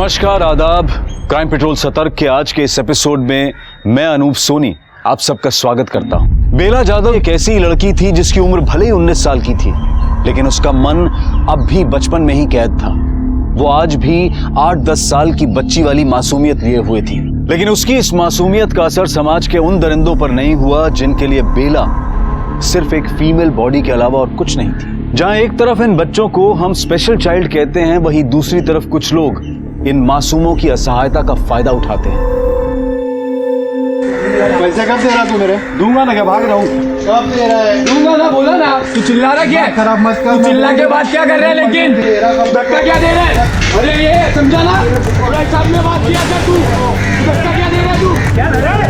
नमस्कार, आदाब। Crime petrol सतर्क के आज के इस एपिसोड में मैं अनूप सोनी आप सबका स्वागत करता हूं। बेला जाधव एक ऐसी लड़की थी जिसकी उम्र भले ही 19 साल की थी, लेकिन उसका मन अब भी बचपन में ही कैद था। वो आज भी 8-10 साल की बच्ची वाली मासूमियत लिए हुए थी, लेकिन उसकी इस मासूमियत का असर समाज के उन दरिंदों पर नहीं हुआ जिनके लिए बेला सिर्फ एक फीमेल बॉडी के अलावा और कुछ नहीं थी। जहां एक तरफ इन बच्चों को हम स्पेशल चाइल्ड कहते हैं, वहीं दूसरी तरफ कुछ लोग इन मासूमों की असहायता का फायदा उठाते हैं। पैसे कब दे रहा तू मेरे? दूंगा ना, क्या भाग रहा हूँ? कब दे रहा है? दूंगा ना, बोला ना। तू चिल्ला रहा क्या? खराब मत कर। तू चिल्ला के बाद क्या कर रहा है? लेकिन धक्का क्या दे रहा है? अरे ये समझा ना, मेरे सामने बात किया था तू। धक्का क्या दे रहा है तू? क्या दे रहा है?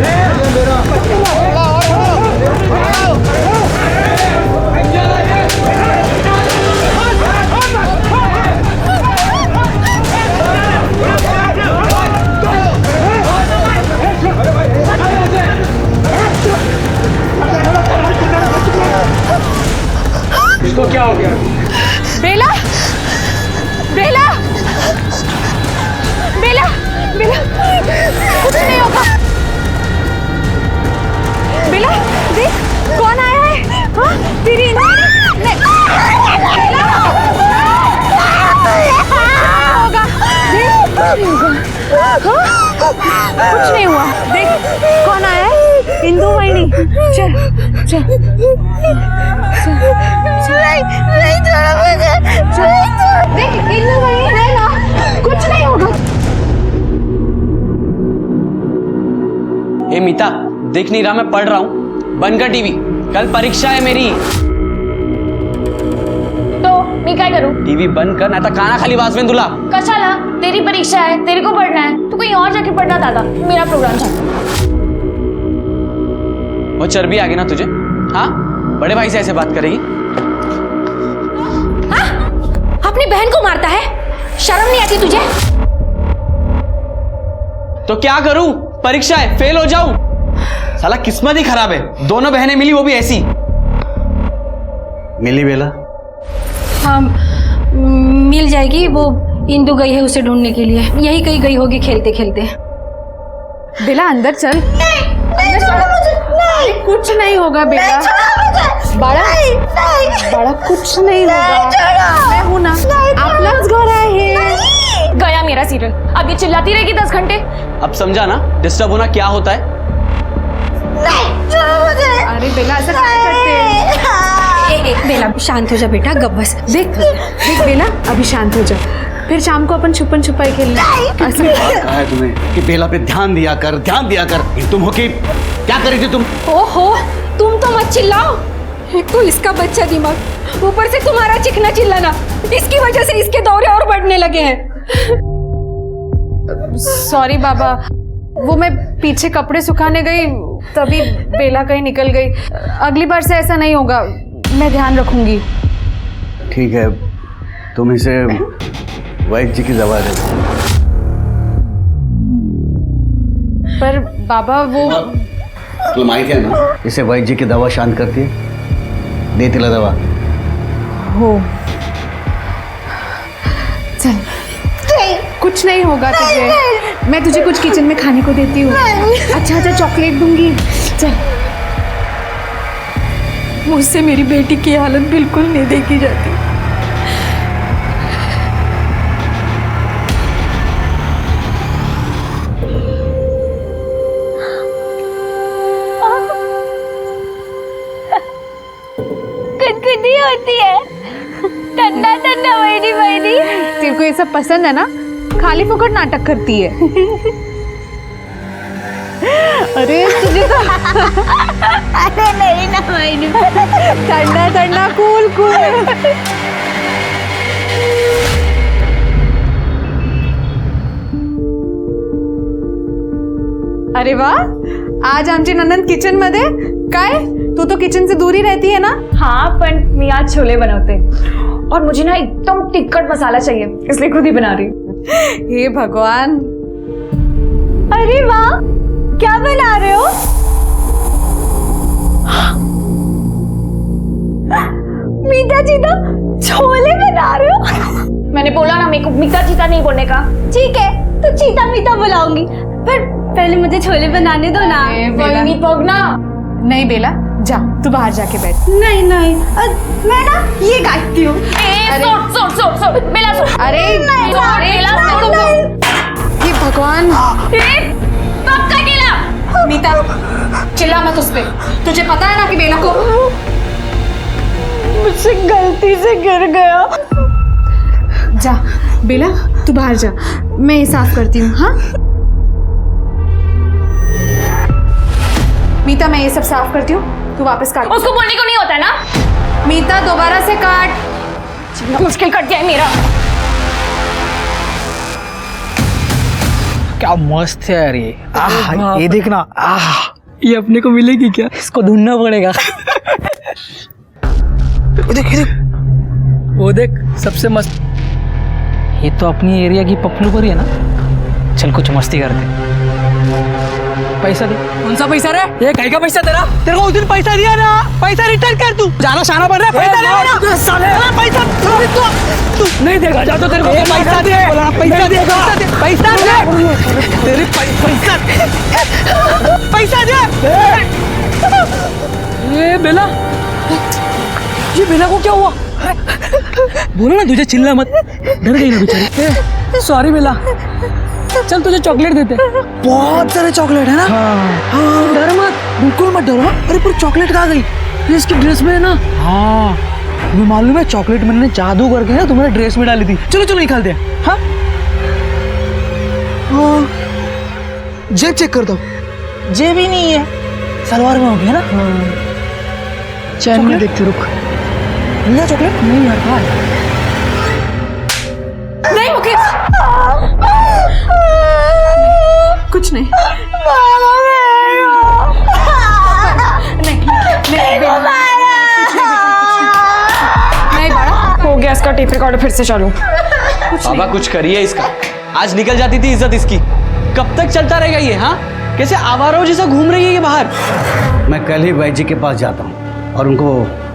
इसको क्या हो गया? बेला, बेला, बेला, बेला, कुछ नहीं होगा। बेला, देख कौन आया है? हाँ, तेरी नहीं, बेला, होगा, देख कुछ नहीं हुआ। देख कौन आया है? इंदु वाहिनी। चल चल नहीं छोड़ा मुझे। देख इंदु वाहिनी है ना, कुछ नहीं होगा। ए मीता, देख नहीं रहा मैं पढ़ रहा हूँ। बंद कर टीवी, कल परीक्षा है मेरी। तो मैं क्या करूँ? टीवी बंद कर, नाता काना खाली वाजवेन तुला। कशाला? तेरी परीक्षा है, तेरे को पढ़ना है, तू कहीं और जाके पढ़ना दादा। मेरा प्रोग्राम था। वो चर्बी आ गई ना तुझे? हाँ, बड़े भाई से ऐसे बात करेगी? हाँ? अपनी बहन को मारता है, शर्म नहीं आती तुझे? तो क्या करूं? परीक्षा है, फेल हो जाऊं? साला किस्मत ही खराब है। दोनों बहनें मिली, वो भी ऐसी। मिली बेला? हाँ, मिल जाएगी। वो इंदु गई है उसे ढूंढने के लिए, यही कहीं गई होगी खेलते खेलते। बेला अंदर चल। नहीं छोड़ो मुझे। नहीं, कुछ नहीं होगा बेटा। बड़ा बड़ा कुछ नहीं होगा। मैं हूं ना, आप लोग घर आए हैं। गया मेरा सीरियल। अब ये चिल्लाती रहेगी 10 घंटे। अब समझा ना डिस्टर्ब होना क्या होता है? नहीं छोड़ो मुझे। अरे बेला ऐसा क्या करते हैं? बेला शांत हो जा बेटा, गप बस। देख देख बेला, अभी शांत हो जा, फिर शाम को अपन छुपन छुपाई खेलना। कहा है तुम्हें कि बेला पे ध्यान दिया कर, ध्यान दिया कर। तुम हो कि क्या कर रही थी तुम? ओहो, तुम तो मत चिल्लाओ। एक तो इसका बच्चा दिमाग, ऊपर से तुम्हारा चिकना चिल्लाना, इसकी वजह से इसके दौरे और बढ़ने लगे हैं। सॉरी बाबा, वो मैं पीछे कपड़े सुखाने गई तभी बेला कहीं निकल गई। अगली बार से ऐसा नहीं होगा, मैं ध्यान रखूंगी। ठीक है, तुम इसे वैद्य जी की दवा दे। पर बाबा वो तुम आई थे ना, इसे वैद्य जी की दवा शांत करती है। दे तिला दवा। हो चल, कुछ नहीं होगा तुझे। मैं तुझे कुछ किचन में खाने को देती हूँ। अच्छा अच्छा चॉकलेट दूंगी। चल, मुझसे मेरी बेटी की हालत बिल्कुल नहीं देखी जाती। कटकटी होती है, ठंडा ठंडा वहीनी वहीनी। तेरे को ये सब पसंद है ना? खाली फुकट नाटक करती है। अरे तुझे तो अरे नहीं ना वहीनी, ठंडा ठंडा कूल कूल। अरे वाह, आज आमची ननंद किचन मध्ये काय? तू तो किचन से दूर ही रहती है ना? हाँ, पर मैं आज छोले बनाते और मुझे ना एकदम टिक्कट मसाला चाहिए, इसलिए खुद ही बना रही हूँ। हे भगवान। अरे वाह, क्या बना रहे हो? मीठा चीता छोले बना रहे हो? मैंने बोला ना मेरे को मीठा चीता नहीं बोलने का। ठीक है, तो चीता मीता बुलाऊंगी, पर पहले मुझे छोले बनाने दो ना। कोई नहीं पगना। नहीं बेला, जा तू बाहर जाके बैठ। नहीं नहीं, मैं ना ये गाती हूँ। अरे ये भगवान, मीता चिल्ला मत उस पे। तुझे पता है ना कि बेला को मुझसे गलती से गिर गया। जा बेला तू बाहर जा, मैं ये साफ करती हूँ। हाँ मीता, मैं ये सब साफ करती हूँ, तू वापस काट। उसको बोलने को नहीं होता ना। मीता दोबारा से काट। मुश्किल कट जाए मेरा। क्या मस्त है यार ये। ये देखना, ये अपने को मिलेगी क्या? इसको ढूंढना पड़ेगा। देख ये देख, वो देख सबसे मस्त। ये तो अपनी एरिया की पपलू परी है ना। चल कुछ मस्ती करते। पैसा दे। कौन सा पैसा रे? ये काय का पैसा तेरा? तेरे को उस दिन पैसा दिया ना, पैसा रिटर्न कर तू। जाना शाना बन रहा है, पैसा दे साले। पैसा तू नहीं देगा, जा तो तेरे को पैसा दे। पैसा दे, पैसा दे। तेरे पैसा दे। ये बेला, ये बेला को क्या हुआ? बोलो ना, तुझे चिल्ला मत, डर गई ना बेचारी। सॉरी बेला, चल तुझे चॉकलेट देते। बहुत सारे चॉकलेट है ना। हाँ डर मत, बिल्कुल मत डरो। अरे पर चॉकलेट कहाँ गई? इसकी ड्रेस में है ना। हाँ तुम्हें मालूम है, चॉकलेट मैंने जादू करके ना तुम्हारे ड्रेस में डाली थी। चलो चलो निकालते हैं। हाँ जेब चेक कर दो। जेब ही नहीं है, सलवार में हो गया ना। चैन में देखते, रुक। मिला चॉकलेट? नहीं यार, कहाँ है? नहीं मुकेश, कुछ नहीं। नहीं बड़ा हो गया इसका टेप रिकॉर्डर, फिर से चालू। बाबा कुछ करिए इसका। आज निकल जाती थी इज्जत इसकी, कब तक चलता रहेगा ये? हाँ कैसे आवारों जैसा घूम रही है ये बाहर। मैं कल ही वैद्य जी के पास जाता हूँ और उनको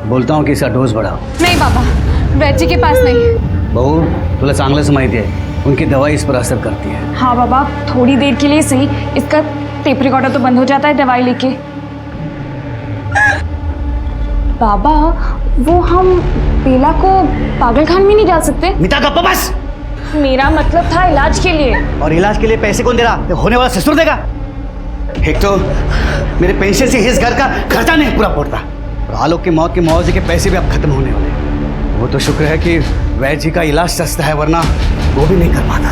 बोलता हूँ कि इसका डोज बढ़ाओ। नहीं बाबा, वैद्य के पास नहीं। बहू तुला चांगलं से माहिती आहे, उनकी दवाई इस पर असर करती है। हाँ बाबा, थोड़ी देर के लिए सही, इसका टेप रिकॉर्डर तो बंद हो जाता है दवाई लेके। बाबा वो हम बेला को पागलखाने में नहीं डाल सकते? मीता गप्पा बस। मेरा मतलब था इलाज के लिए। और इलाज के लिए पैसे कौन दे रहा? ये होने वाला ससुर देगा। एक तो मेरे पेंशन से इस घर का खर्चा नहीं पूरा पड़ता, और आलोक की मौत के मुआवजे के पैसे भी अब खत्म होने वाले। वो तो शुक्र है कि वैद्य जी का इलाज सस्ता है, वरना वो भी नहीं कर पाता।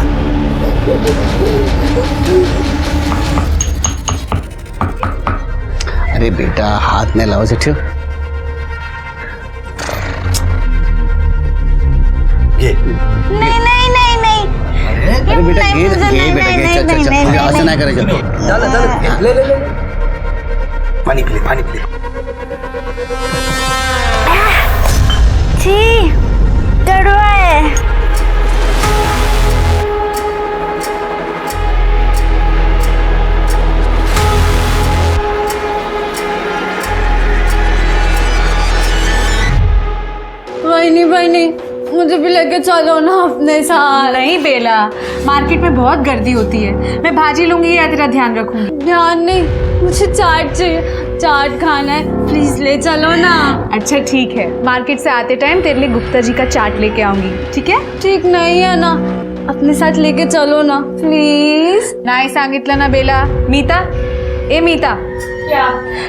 अरे बेटा हाथ में लाओ सेठ। ये नहीं नहीं नहीं नहीं, अरे बेटा नहीं, ये मुझे ये बेटा ये चल चल चल, ऐसा ना करे। चल ले ले ले, पानी पी ले, पानी पी ले। छी कड़वा है। नहीं, मुझे भी लेके चलो ना अपने साथ। नहीं बेला, मार्केट में बहुत गर्दी होती है, मैं भाजी लूंगी या तेरा ध्यान रखूंगी। ध्यान नहीं, मुझे चाट चाहिए, चाट खाना है, प्लीज ले चलो ना। अच्छा ठीक है, मार्केट से आते टाइम तेरे लिए गुप्ता जी का चाट लेके आऊंगी, ठीक है? ठीक नहीं है ना, अपने साथ लेके चलो ना प्लीज। नाही सांगितलं ना बेला। मीता, ए मीता, क्या?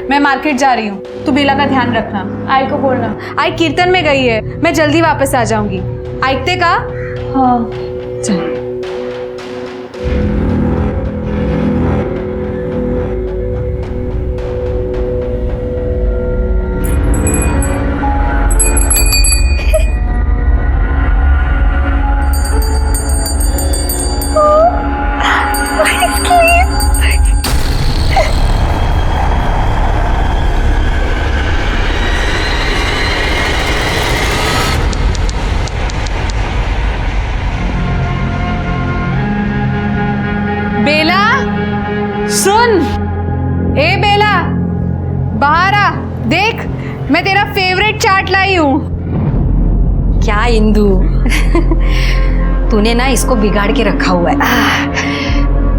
मैं मार्केट जा रही हूँ, तू बेला का ध्यान रखना। आई को बोलना। आई कीर्तन में गई है, मैं जल्दी वापस आ जाऊंगी। ऐकते का? हाँ चल। बेला सुन, ए बेला बाहर आ, देख मैं तेरा फेवरेट चाट लाई हूँ। क्या इंदु तूने ना इसको बिगाड़ के रखा हुआ है।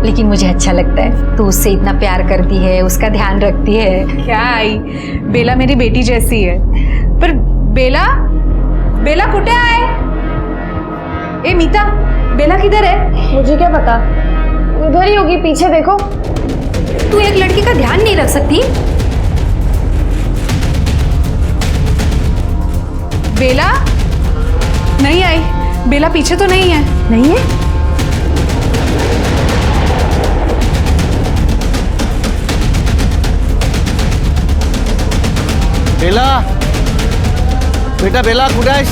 लेकिन मुझे अच्छा लगता है। तू उससे इतना प्यार करती है, उसका ध्यान रखती है। क्या आई, बेला मेरी बेटी जैसी है। पर बेला बेला कुठे आहे? ए मीता, बेला किधर है? मुझे क्या पता, इधर ही होगी, पीछे देखो। तू एक लड़की का ध्यान नहीं रख सकती? बेला नहीं आई। बेला पीछे तो नहीं है? नहीं है? बेला, बेटा बेला कुठे आहेस?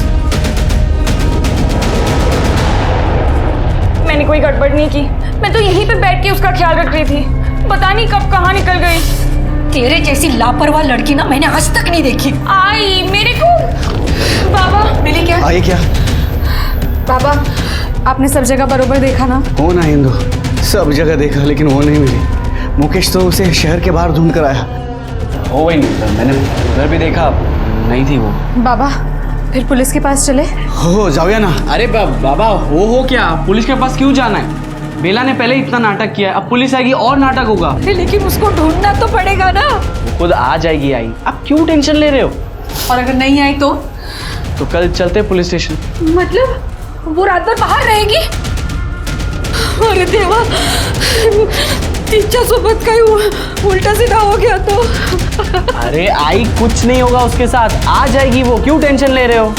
मैंने कोई गड़बड़ नहीं की, मैं तो यहीं पे बैठ के उसका ख्याल रख रही थी। पता नहीं कब कहाँ निकल गई। तेरे जैसी लापरवाह लड़की ना मैंने आज तक नहीं देखी। आई मेरे को। बाबा मिली क्या? आई क्या? बाबा, आपने सब जगह बरोबर देखा ना? हो ना इंदु, सब जगह देखा लेकिन वो नहीं मिली। मुकेश तो उसे शहर के बाहर ढूंढ कर आया। हो वही नहीं था, मैंने उधर भी देखा, नहीं थी वो। बाबा, फिर पुलिस के पास चले? हो जाऊया ना। अरे बाबा, हो क्या, पुलिस के पास क्यों जाना है? बेला ने पहले इतना नाटक किया है, अब पुलिस आएगी और नाटक होगा। लेकिन उसको ढूंढना तो पड़ेगा ना। खुद आ जाएगी। आई, आप क्यों टेंशन ले रहे हो? और अगर नहीं आई तो कल चलते पुलिस स्टेशन। मतलब वो रात भर बाहर रहेगी? अरे देवा, तिच्यासोबत काही उल्टा सीधा हो गया तो? अरे आई, कुछ नहीं होगा उसके साथ, आ जाएगी वो, क्यों टेंशन ले रहे हो?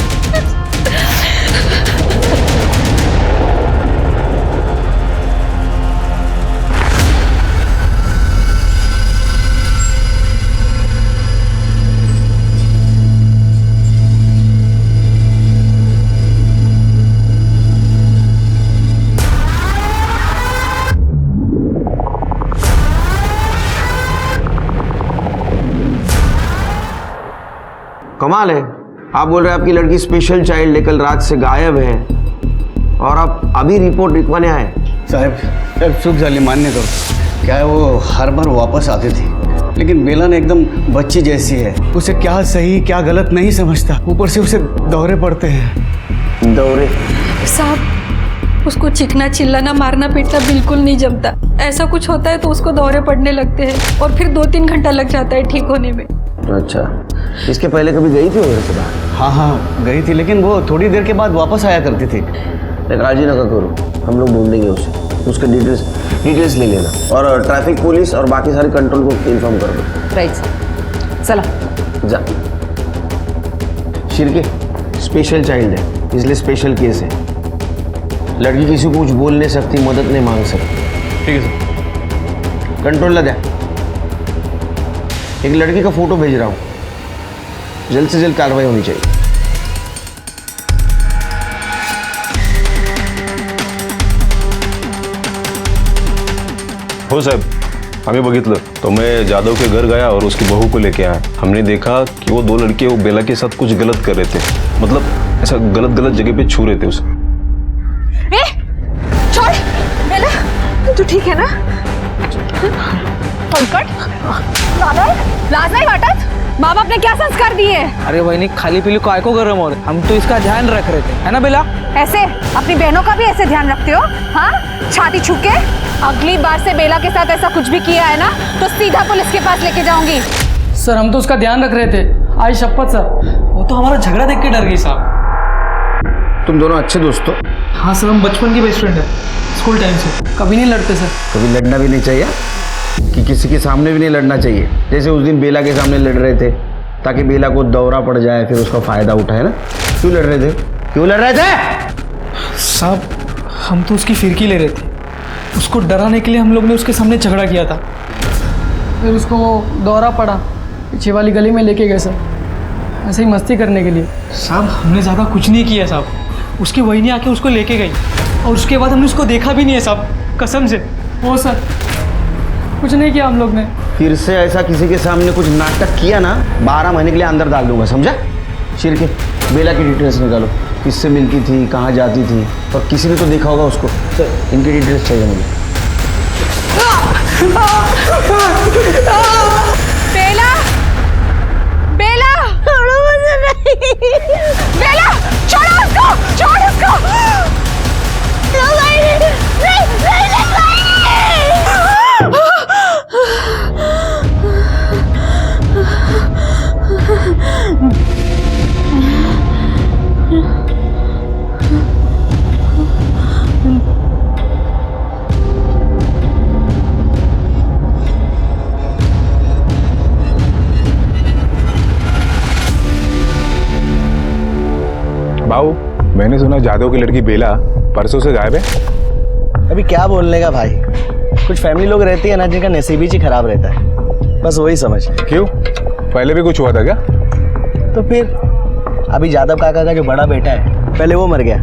कमाल है, आप बोल रहे हैं आपकी लड़की स्पेशल चाइल्ड है, कल रात से गायब है और आप अभी रिपोर्ट लिखवाने आए। साहब चूक झाली, मान्य करो। क्या है, वो हर बार वापस आती थी, लेकिन बेला ने एकदम बच्ची जैसी है। उसे क्या सही क्या गलत नहीं समझता, ऊपर से उसे दौरे पड़ते हैं। दौरे? साहब, उसको चिकना चिल्लाना मारना पीटना बिल्कुल नहीं जमता। ऐसा कुछ होता है तो उसको दौरे पड़ने लगते हैं और फिर 2-3 घंटा लग जाता है ठीक होने में। अच्छा, इसके पहले कभी गई थी उधर से बाहर? हाँ गई थी, लेकिन वो थोड़ी देर के बाद वापस आया करती थी। काळजी नका करो, हम लोग ढूंढेंगे उसे, उसके डिटेल्स ले लेना और ट्रैफिक पुलिस और बाकी सारे कंट्रोल को इन्फॉर्म कर दो। राइट, चला जा। शिरके स्पेशल चाइल्ड है, इसलिए स्पेशल केस है। लड़की किसी को कुछ बोल नहीं सकती, मदद नहीं मांग सकती। ठीक है सर। कंट्रोल ला द्या। एक लड़की का फोटो भेज रहा हूँ, जल्द से जल्द कार्रवाई होनी चाहिए। हो साहब, आम्ही बघितलं तो मैं जादव के घर गया और उसकी बहू को लेके आया। हमने देखा कि वो 2 लड़के वो बेला के साथ कुछ गलत कर रहे थे, मतलब ऐसा गलत जगह पे छू रहे थे उसे। छोड़ बेला, तू ठीक है ना? लाज नहीं वाटत? माँ बाप ने क्या संस्कार दिए? अरे वही खाली पीली काय को गरम हो रहे, हम तो इसका ध्यान रख रहे थे, है ना बेला? ऐसे अपनी बहनों का भी ऐसे ध्यान रखते हो? हाँ, छाती छुके। अगली बार से बेला के साथ ऐसा कुछ भी किया है ना तो सीधा पुलिस के पास लेके जाऊंगी। सर हम तो उसका ध्यान रख रहे थे, आज शपथ सर, वो तो हमारा झगड़ा देख के डर गई साहब। तुम दोनों अच्छे दोस्त हो? हाँ सर, हम बचपन की बेस्ट फ्रेंड है, स्कूल टाइम से। कभी नहीं लड़ते सर। कभी लड़ना भी नहीं चाहिए, कि किसी के सामने भी नहीं लड़ना चाहिए। जैसे उस दिन बेला के सामने लड़ रहे थे ताकि बेला को दौरा पड़ जाए, फिर उसका फायदा उठाए ना। क्यों लड़ रहे थे? क्यों लड़ रहे थे? साहब हम तो उसकी फिरकी ले रहे थे, उसको डराने के लिए हम लोग ने उसके सामने झगड़ा किया था। फिर उसको दौरा पड़ा, पीछे वाली गली में लेके गए सर, ऐसे ही मस्ती करने के लिए। साहब हमने ज़्यादा कुछ नहीं किया साहब, उसकी वही आके उसको लेके गई और उसके बाद हमने उसको देखा भी नहीं है साहब, कसम से। वो सर कुछ नहीं किया हम लोग ने। फिर से ऐसा किसी के सामने कुछ नाटक किया ना, 12 महीने के लिए अंदर डाल दूंगा, समझा? शिरके बेला की डिटेल्स निकालो, किससे मिलती थी, कहाँ जाती थी, और किसी ने तो देखा होगा उसको। सर इनकी डिटेल्स चाहिए मुझे। बेला, बेला, छोड़ो मुझे नहीं। बेला, छोड़ो उसको, छोड़ उसको। नहीं, नहीं, नहीं, नहीं, नहीं। बाबू, मैंने सुना जादव की लड़की बेला परसों से गायब है। अभी क्या बोलने का भाई, कुछ फैमिली लोग रहती है ना जिनका नसीब ही खराब रहता है, बस वही समझ। क्यों, पहले भी कुछ हुआ था क्या? तो फिर अभी जादव काका का जो बड़ा बेटा है, पहले वो मर गया।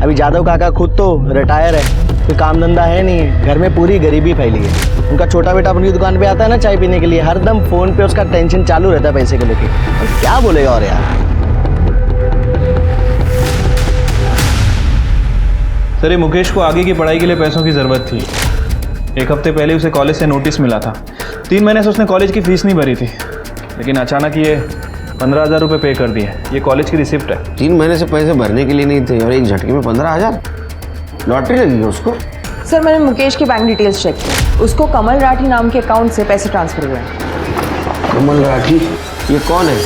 अभी जादव काका खुद तो रिटायर है, कोई काम धंधा है नहीं है, घर में पूरी गरीबी फैली है। उनका छोटा बेटा अपनी दुकान पे आता है ना चाय पीने के लिए, हरदम फोन पे उसका टेंशन चालू रहता है पैसे को लेके। और क्या बोलेगा और यार। सर, ये मुकेश को आगे की पढ़ाई के लिए पैसों की ज़रूरत थी। एक हफ्ते पहले उसे कॉलेज से नोटिस मिला था। 3 महीने से उसने कॉलेज की फीस नहीं भरी थी, लेकिन अचानक ये 15,000 रुपये पे कर दिए। ये कॉलेज की रिसिप्ट है। 3 महीने से पैसे भरने के लिए नहीं थे और एक झटके में 15,000। लॉटरी लगी है उसको। सर, मैंने मुकेश की बैंक डिटेल्स चेक की, उसको कमल राठी नाम के अकाउंट से पैसे ट्रांसफर हुए हैं। कमल राठी, ये कौन है?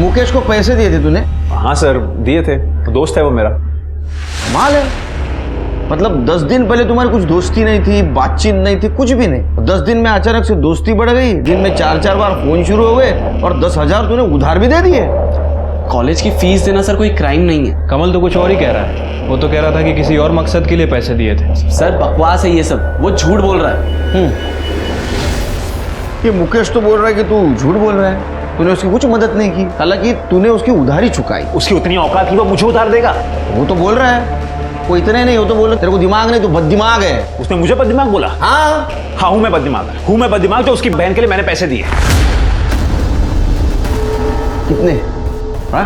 मुकेश को पैसे दिए थे तूने? हाँ सर, दिए थे, दोस्त है वो मेरा। कमाल है, मतलब 10 दिन पहले तुम्हारी कुछ दोस्ती नहीं थी, बातचीत नहीं थी, कुछ भी नहीं। 10 दिन में अचानक से दोस्ती बढ़ गई, दिन में 4-4 बार फोन शुरू हो गए और 10,000 तूने उधार भी दे दिए। कॉलेज की फीस देना सर कोई क्राइम नहीं है। कमल तो कुछ और ही कह रहा है। वो तो कह रहा था कि किसी और मकसद के लिए पैसे दिए थे। सर बकवास है ये सब, वो झूठ बोल रहा है। ये मुकेश तो बोल रहा है कि तू झूठ बोल रहा है, तूने उसकी कुछ मदद नहीं की, हालांकि तूने उसकी उधारी चुकाई। उसकी उतनी औकात थी वो मुझे उधार देगा? वो तो बोल रहा है, वो इतने नहीं, वो तो बोल रहा तेरे को दिमाग नहीं, तू बददिमाग है। उसने मुझे बददिमाग बोला? हाँ हूं मैं बददिमाग, जो उसकी बहन के लिए मैंने पैसे दिए। कितने? हाँ,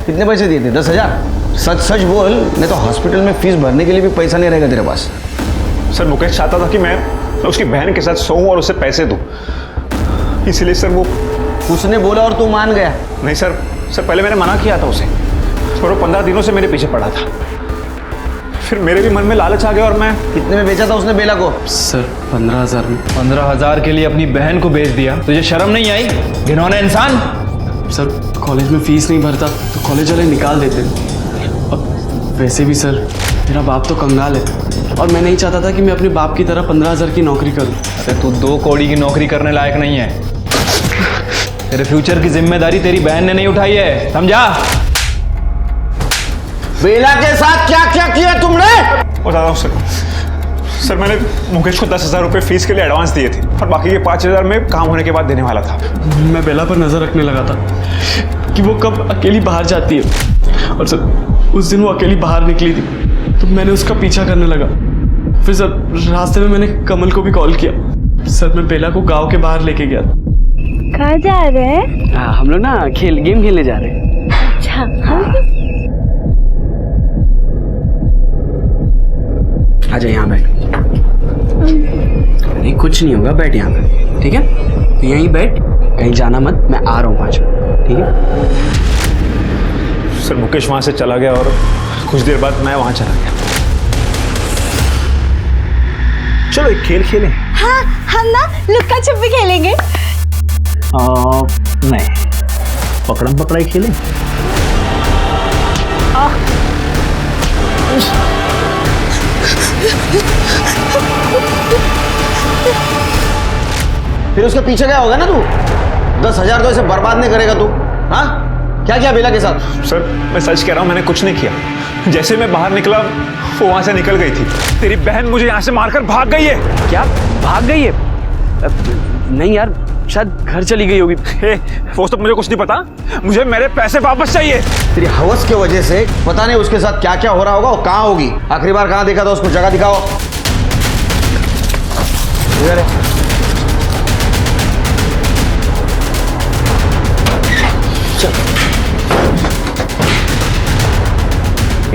कितने पैसे दिए थे? 10,000? सच सच बोल, नहीं तो हॉस्पिटल में फीस भरने के लिए भी पैसा नहीं रहेगा तेरे पास। सर, मुकेश चाहता था कि मैं उसकी बहन के साथ सोऊं और उसे पैसे दूं, इसलिए सर वो। उसने बोला और तू मान गया? नहीं सर, पहले मैंने मना किया था उसे, और वो 15 दिनों से मेरे पीछे पड़ा था। फिर मेरे भी मन में लालच आ गया और मैं। कितने में बेचा था उसने बेला को? सर 15,000 में। 15,000 के लिए अपनी बहन को बेच दिया? तुझे शर्म नहीं आई, घिनौने इंसान? सर, कॉलेज में फीस नहीं भरता तो कॉलेज वाले निकाल देते। अब वैसे भी सर, मेरा बाप तो कंगाल है और मैं नहीं चाहता था कि मैं अपने बाप की तरह 15,000 की नौकरी करूं। अरे तू 2 कौड़ी की नौकरी करने लायक नहीं है। तेरे फ्यूचर की जिम्मेदारी तेरी बहन ने नहीं उठाई है, समझा? बेला के साथ क्या क्या किया तुमने? बता रहा हूँ सर, मैंने मुकेश को 10,000 रुपये फीस के लिए एडवांस दिए थे और बाकी के 5,000 में काम होने के बाद देने वाला था। मैं बेला पर नजर रखने लगा था कि वो कब अकेली बाहर जाती है, और सर उस दिन वो अकेली बाहर निकली थी तो मैंने उसका पीछा करने लगा। फिर सर रास्ते में मैंने कमल को भी कॉल किया। सर मैं बेला को गांव के बाहर लेके गया। कहाँ जा रहे हैं? हम लोग ना गेम खेलने जा रहे हैं। अच्छा, आजा यहाँ बैठ। नहीं कुछ नहीं होगा, बैठ यहाँ पे, ठीक है? तो यहीं बैठ, कहीं जाना मत, मैं आ रहा हूँ 5 मिनट, ठीक है? सर मुकेश वहाँ से चला गया और कुछ देर बाद मैं वहाँ चला गया। चलो एक खेल खेलें। हाँ, हम ना लुक्का छुपी खेलेंगे। नहीं, पकड़म पकड़ाई खेलें। फिर उसके पीछे गया होगा ना तू? 10,000 तो ऐसे बर्बाद नहीं करेगा तू। हाँ, क्या किया बेला के साथ? सर मैं सच कह रहा हूँ, मैंने कुछ नहीं किया। जैसे मैं बाहर निकला वो वहां से निकल गई थी। तेरी बहन मुझे यहाँ से मारकर भाग गई है। क्या भाग गई है? नहीं यार, शायद घर चली गई होगी। वो सब मुझे कुछ नहीं पता, मुझे मेरे पैसे वापस चाहिए। तेरी हवस की वजह से पता नहीं उसके साथ क्या क्या हो रहा होगा और कहाँ होगी। आखिरी बार कहाँ देखा था उसको? जगह दिखाओ। इधर है। चल,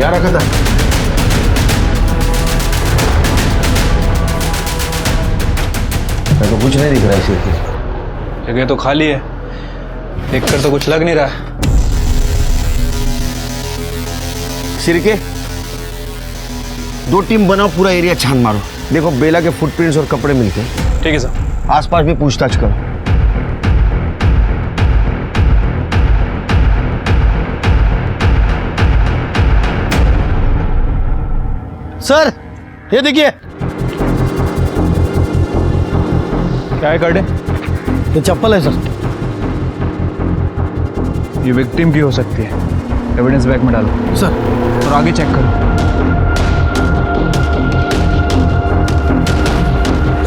यहाँ रखा था। मैं तो कुछ नहीं दिख रहा है सिर्फ। जगह तो खाली है, देखकर तो कुछ लग नहीं रहा। सिरके, 2 टीम बनाओ, पूरा एरिया छान मारो। देखो बेला के फुटप्रिंट्स और कपड़े मिलते हैं। ठीक है सर। आसपास भी पूछताछ करो। सर ये देखिए। क्या है कार्ड? ये चप्पल है सर। ये विक्टिम की हो सकती है। एविडेंस बैग में डालो सर, और आगे चेक करो।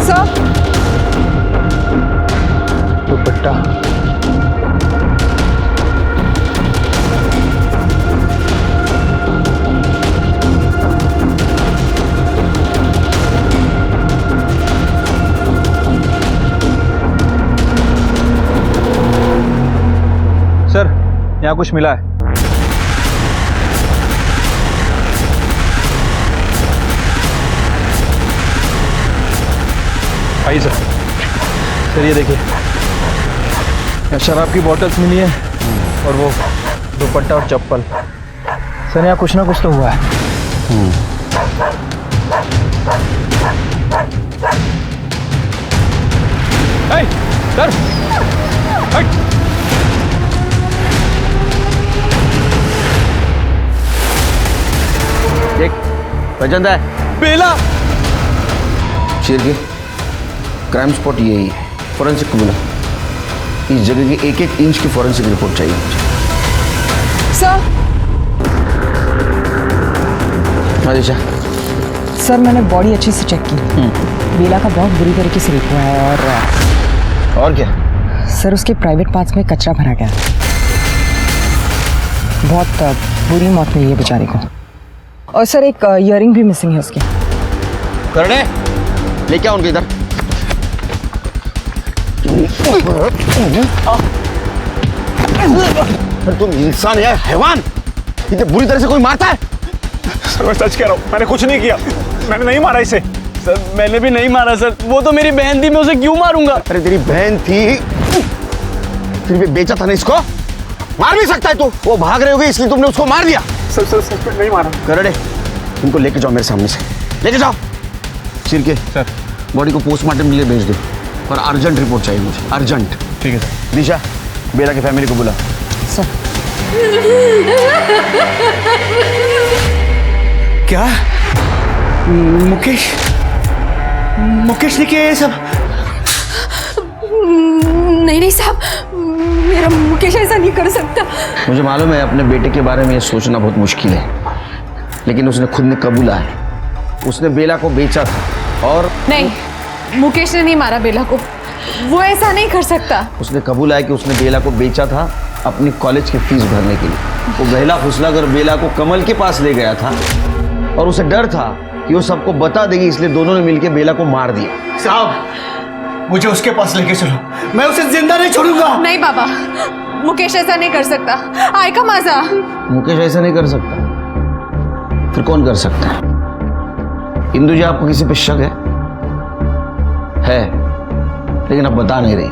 सर दुपट्टा, सर यहाँ कुछ मिला है। आइए सर, ये देखिए, यहाँ शराब की बॉटल्स मिली है और वो दुपट्टा और चप्पल। सर यहाँ कुछ ना कुछ तो हुआ है। सर देख, पहचानता है? बेला। शेर के क्राइम स्पॉट यही है, फॉरेंसिक को बुला। इस जगह की एक एक इंच की फॉरेंसिक रिपोर्ट चाहिए मुझे। सर हाँ दिशा। सर मैंने बॉडी अच्छे से चेक की, बेला का बहुत बुरी तरीके से रेप हुआ है। और क्या? सर उसके प्राइवेट पार्ट्स में कचरा भरा गया, बहुत बुरी मौत मिली है बेचारे को। और सर एक ईयरिंग भी मिसिंग है उसके। करने लेके आओ उनके इधर। तुम इंसान या हैवान, इतने बुरी तरह से कोई मारता है? सर मैं सच कह रहा हूँ, मैंने कुछ नहीं किया, मैंने नहीं मारा इसे। सर मैंने भी नहीं मारा सर, वो तो मेरी बहन थी, मैं उसे क्यों मारूंगा? अरे तेरी बहन थी, फिर भी बेचा था ना इसको, मार भी सकता है तू। वो भाग रहे होगे इसलिए तुमने उसको मार दिया। सर सच में नहीं मारा। करड़े इनको लेके जाओ मेरे सामने से, लेके जाओ। सिर के सर बॉडी को पोस्टमार्टम के लिए भेज दो, और अर्जेंट रिपोर्ट चाहिए मुझे, अर्जेंट। ठीक है सर। दिशा, बेला की फैमिली को बुला। सर क्या मुकेश ने किया ये सब? नहीं साहब, मेरा मुकेश ऐसा नहीं कर सकता। मुझे मालूम है अपने बेटे के बारे में ये सोचना बहुत मुश्किल है, लेकिन उसने खुद ने कबूला है, उसने बेला को बेचा था। और नहीं, मुकेश ने नहीं मारा बेला को, वो ऐसा नहीं कर सकता। उसने कबूला है कि उसने बेला को बेचा था अपनी कॉलेज की फीस भरने के लिए। वो बहला फुसला कर बेला को कमल के पास ले गया था, और उसे डर था कि वो सबको बता देगी, इसलिए दोनों ने मिलकर बेला को मार दिया। साहब मुझे उसके पास लेके चलो, मैं उसे जिंदा नहीं छोड़ूंगा। नहीं बाबा, मुकेश ऐसा नहीं कर सकता। आय का मजा। मुकेश ऐसा नहीं कर सकता, फिर कौन कर सकता है? इंदु जी, आपको किसी पे शक है, लेकिन अब बता नहीं रही।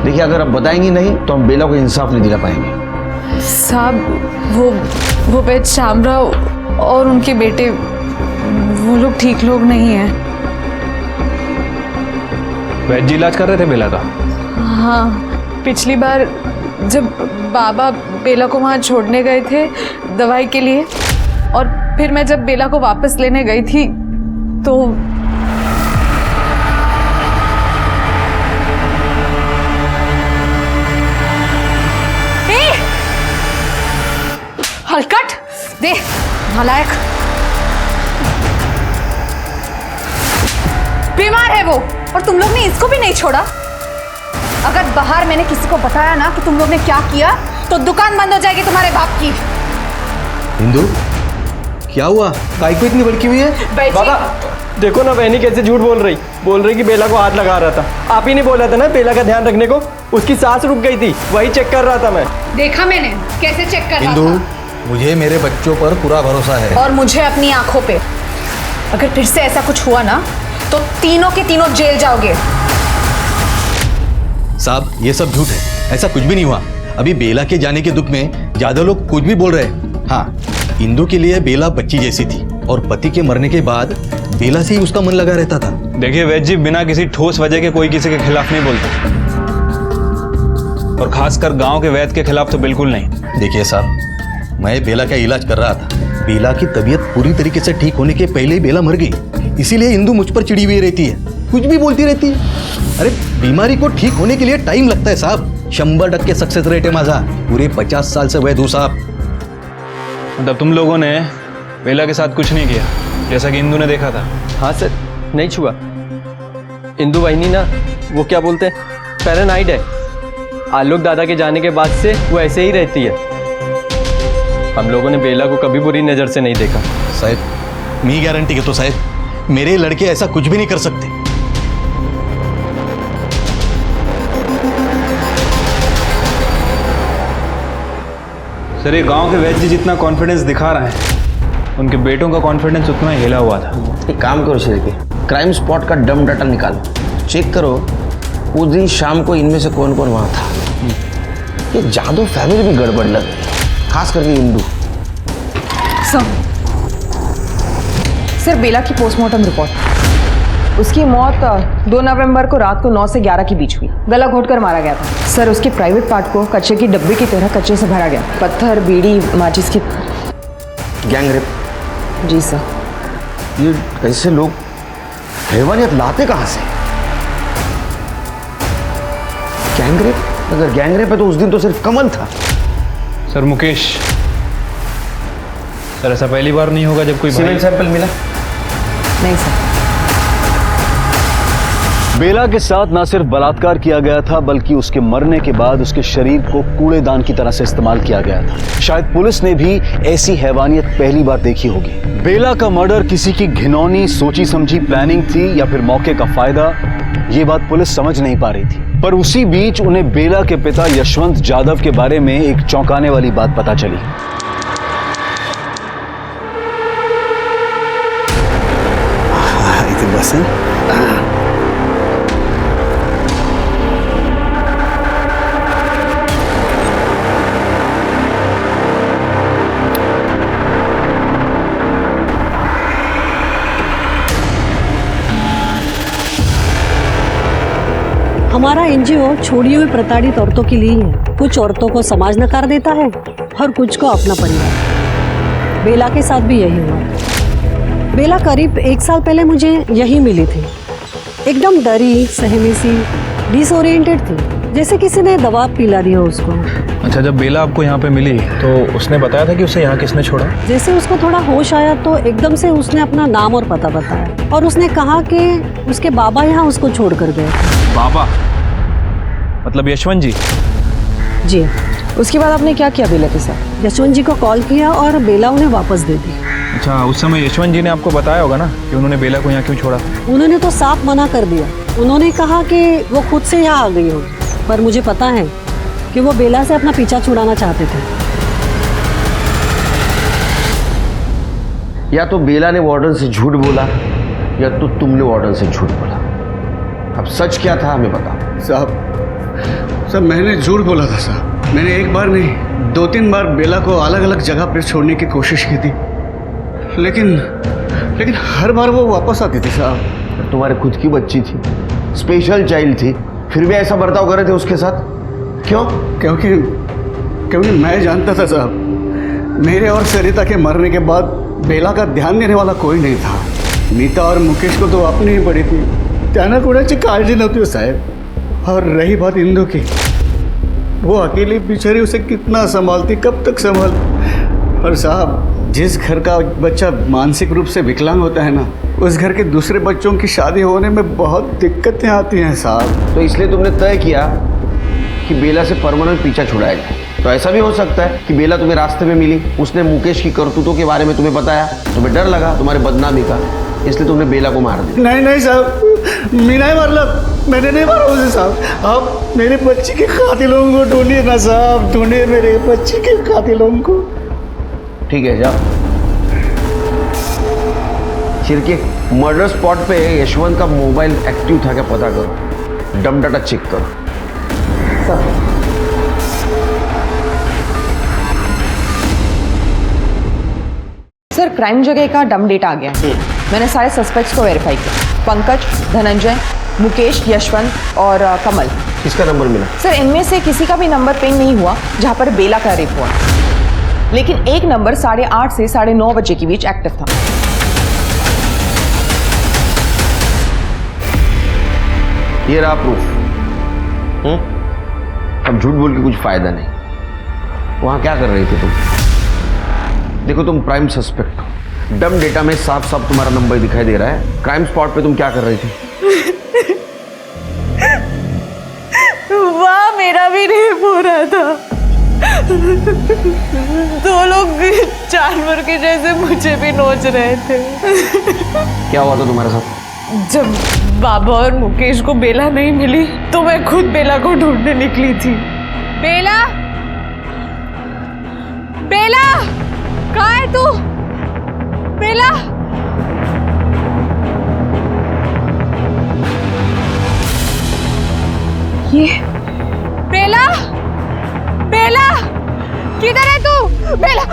देखिए, अगर आप बताएंगी नहीं तो हम बेला को इंसाफ नहीं दिला पाएंगे। साहब वो वैद शामराव और उनके बेटे, वो लोग ठीक लोग नहीं हैं। वैद जी इलाज कर रहे थे बेला का? हाँ, पिछली बार जब बाबा बेला को वहाँ छोड़ने गए थे दवाई के लिए, और फिर मैं जब बेला को वापस लेने गई थी तो हलकट दे नालायक, बीमार है वो, और तुम लोग ने इसको भी नहीं छोड़ा। अगर बाहर मैंने किसी को बताया ना कि तुम लोग ने क्या किया, तो दुकान बंद हो जाएगी तुम्हारे बाप की। इंदु, क्या हुआ? काई को इतनी भड़की हुई है? बाबा देखो ना, बहनी कैसे झूठ बोल रही कि बेला को हाथ लगा रहा था। आप ही ने बोला था ना बेला का ध्यान रखने को। उसकी सांस रुक गई थी, वही चेक कर रहा था मैं। देखा मैंने कैसे चेक कर रहा था। इंदु, मुझे मेरे बच्चों पर पूरा भरोसा है, और मुझे अपनी आंखों पे। अगर फिर से ऐसा कुछ हुआ ना तो तीनों के तीनों जेल जाओगे। साहब ये सब झूठ है, ऐसा कुछ भी नहीं हुआ। अभी बेला के जाने के दुख में ज्यादा लोग कुछ भी बोल रहे हैं। हाँ, इंदु के लिए बेला बच्ची जैसी थी, और पति के मरने के बाद बेला से ही उसका मन लगा रहता था। देखिए वैद जी, बिना किसी ठोस वजह के कोई किसी के खिलाफ नहीं बोलता, और खासकर गांव के वैद के खिलाफ तो बिल्कुल नहीं। देखिए साहब, मैं बेला का इलाज कर रहा था। बेला की तबीयत पूरी तरीके से ठीक होने के पहले ही बेला मर गई, इसीलिए इंदु मुझ पर चिड़ी हुई रहती है, कुछ भी बोलती रहती है। अरे बीमारी को ठीक होने के लिए टाइम लगता है साहब। 100% सक्सेस रेट है माझा। पूरे 50 साल से वैद हूँ साहब। मतलब तुम लोगों ने बेला के साथ कुछ नहीं किया जैसा कि इंदू ने देखा था? हाँ सर, नहीं छुआ। इंदू वाहिनी ना, वो क्या बोलते हैं, पैरानाइड है। आलोक दादा के जाने के बाद से वो ऐसे ही रहती है। हम लोगों ने बेला को कभी बुरी नज़र से नहीं देखा। साहब मी गारंटी के तो साहब मेरे लड़के ऐसा कुछ भी नहीं कर सकते। सर, ये गांव के वैद्य जितना कॉन्फिडेंस दिखा रहे हैं, उनके बेटों का कॉन्फिडेंस उतना ही हिला हुआ था। एक काम करो शेर के, क्राइम स्पॉट का डम डाटा निकालो, चेक करो उस दिन शाम को इनमें से कौन कौन वहाँ था। ये जादू फैमिली भी गड़बड़ लग रही है, खास करके इंदू। सर, बेला की पोस्टमार्टम रिपोर्ट। उसकी मौत 2 नवंबर को रात को 9 से 11 के बीच हुई। गला घोटकर मारा गया था। सर, उसके प्राइवेट पार्ट को कच्चे की डब्बे की तरह कच्चे से भरा गया। पत्थर, बीड़ी, माचिस की। Gang rape? जी सर। ये ऐसे लोग हैवानियत लाते कहाँ से? Gang rape? अगर गैंग रेप है तो उस दिन तो सिर्फ कमल था। सर मुकेश, सर ऐसा पहली बार नहीं होगा जब कोई सीमेंट सैंपल मिला? नहीं सर। बेला के साथ न सिर्फ बलात्कार किया गया था बल्कि उसके मरने के बाद उसके शरीर को कूड़ेदान की तरह से इस्तेमाल किया गया था। शायद पुलिस ने भी ऐसी हैवानियत पहली बार देखी होगी। बेला का मर्डर किसी की घिनौनी सोची समझी प्लानिंग थी या फिर मौके का फायदा, ये बात पुलिस समझ नहीं पा रही थी। पर उसी बीच उन्हें बेला के पिता यशवंत जाधव के बारे में एक चौंकाने वाली बात पता चली। बस हमारा एनजीओ छोड़ी हुई प्रताड़ित औरतों के लिए है। कुछ औरतों को समाज नकार देता है और कुछ को अपना परिवार। बेला के साथ भी यही हुआ। बेला करीब 1 साल पहले मुझे यही मिली थी। एकदम डरी, सहमी सी, डिसओरिएंटेड थी, जैसे किसी ने दवा पिला दिया उसको। अच्छा, जब बेला आपको यहाँ पे मिली तो उसने बताया था कि उसे यहाँ किसने छोड़ा? जैसे उसको थोड़ा होश आया तो एकदम से उसने अपना नाम और पता बताया और उसने कहा कि उसके बाबा यहाँ उसको छोड़ कर गए। बाबा मतलब यशवंत जी? जी। उसके बाद आपने क्या किया बेला के साथ? यशवंत जी को कॉल किया और बेला उन्हें वापस दे दी। अच्छा, उस समय यशवंत जी ने आपको बताया होगा ना कि उन्होंने बेला को यहाँ क्यों छोड़ा? उन्होंने तो साफ मना कर दिया। उन्होंने कहा कि वो खुद से यहाँ आ गई होगी, पर मुझे पता है कि वो बेला से अपना पीछा छुड़ाना चाहते थे। या तो बेला ने वार्डन से झूठ बोला या तो तुमने वार्डन से झूठ बोला। अब सच क्या था हमें बताओ। साहब, मैंने झूठ बोला था साहब। मैंने एक बार नहीं 2-3 बार बेला को अलग अलग जगह पर छोड़ने की कोशिश की थी, लेकिन हर बार वो वापस आती थी साहब। तुम्हारे खुद की बच्ची थी, स्पेशल चाइल्ड थी, फिर भी ऐसा बर्ताव कर रहे थे उसके साथ? क्यों? क्योंकि मैं जानता था साहब, मेरे और सरिता के मरने के बाद बेला का ध्यान देने वाला कोई नहीं था। नीता और मुकेश को तो अपनी ही पड़ी थी, त्याना कोणाची काळजी नव्हती साहब। और रही बात इंदू की, वो अकेली बेचारी उसे कितना संभालती, कब तक संभाल। और साहब, जिस घर का बच्चा मानसिक रूप से विकलांग होता है ना, उस घर के दूसरे बच्चों की शादी होने में बहुत दिक्कतें आती हैं साहब। तो इसलिए तुमने तय किया कि बेला से परमानेंट पीछा छुड़ाया जाए। तो ऐसा भी हो सकता है कि बेला तुम्हें रास्ते में मिली, उसने मुकेश की करतूतों के बारे में तुम्हें बताया, तुम्हें डर लगा तुम्हारे बदनामी का, इसलिए तुमने बेला को मार दिया। नहीं साहब, मैं नहीं मारला, मैंने नहीं मारा उसे साहब। आप मेरे बच्ची के कातिलों को ढूंढिए ना साहब, ढूंढिए मेरे बच्ची के कातिलों को। ठीक है, जाओ चिरके मर्डर स्पॉट पे यशवंत का मोबाइल एक्टिव था क्या पता करो, डम डाटा चेक करो। सर, क्राइम जगह का डम डेटा आ गया है। मैंने सारे सस्पेक्ट्स को वेरीफाई किया। पंकज, धनंजय, मुकेश, यशवंत और कमल। किसका नंबर मिला? सर, इनमें से किसी का भी नंबर पिंग नहीं हुआ जहां पर बेला का रेप हुआ, लेकिन एक नंबर 8:30 से 9:30 बजे के बीच एक्टिव था। ये रहा प्रूफ। अब झूठ बोल के कुछ फायदा नहीं। वहां क्या कर रही थी तुम? देखो तुम प्राइम सस्पेक्ट हो। डम डेटा में साफ साफ तुम्हारा नंबर दिखाई दे रहा है। क्राइम स्पॉट पे तुम क्या कर रही थी? वहाँ मेरा भी रेप हो रहा था। दो लोग जानवर के जैसे मुझे भी नोच रहे थे। क्या हुआ था तुम्हारे साथ? जब बाबा और मुकेश को बेला नहीं मिली तो मैं खुद बेला को ढूंढने निकली थी। बेला, बेला, कहाँ है तू? बेला, ये बेला, बेला, किधर है तू? बेला,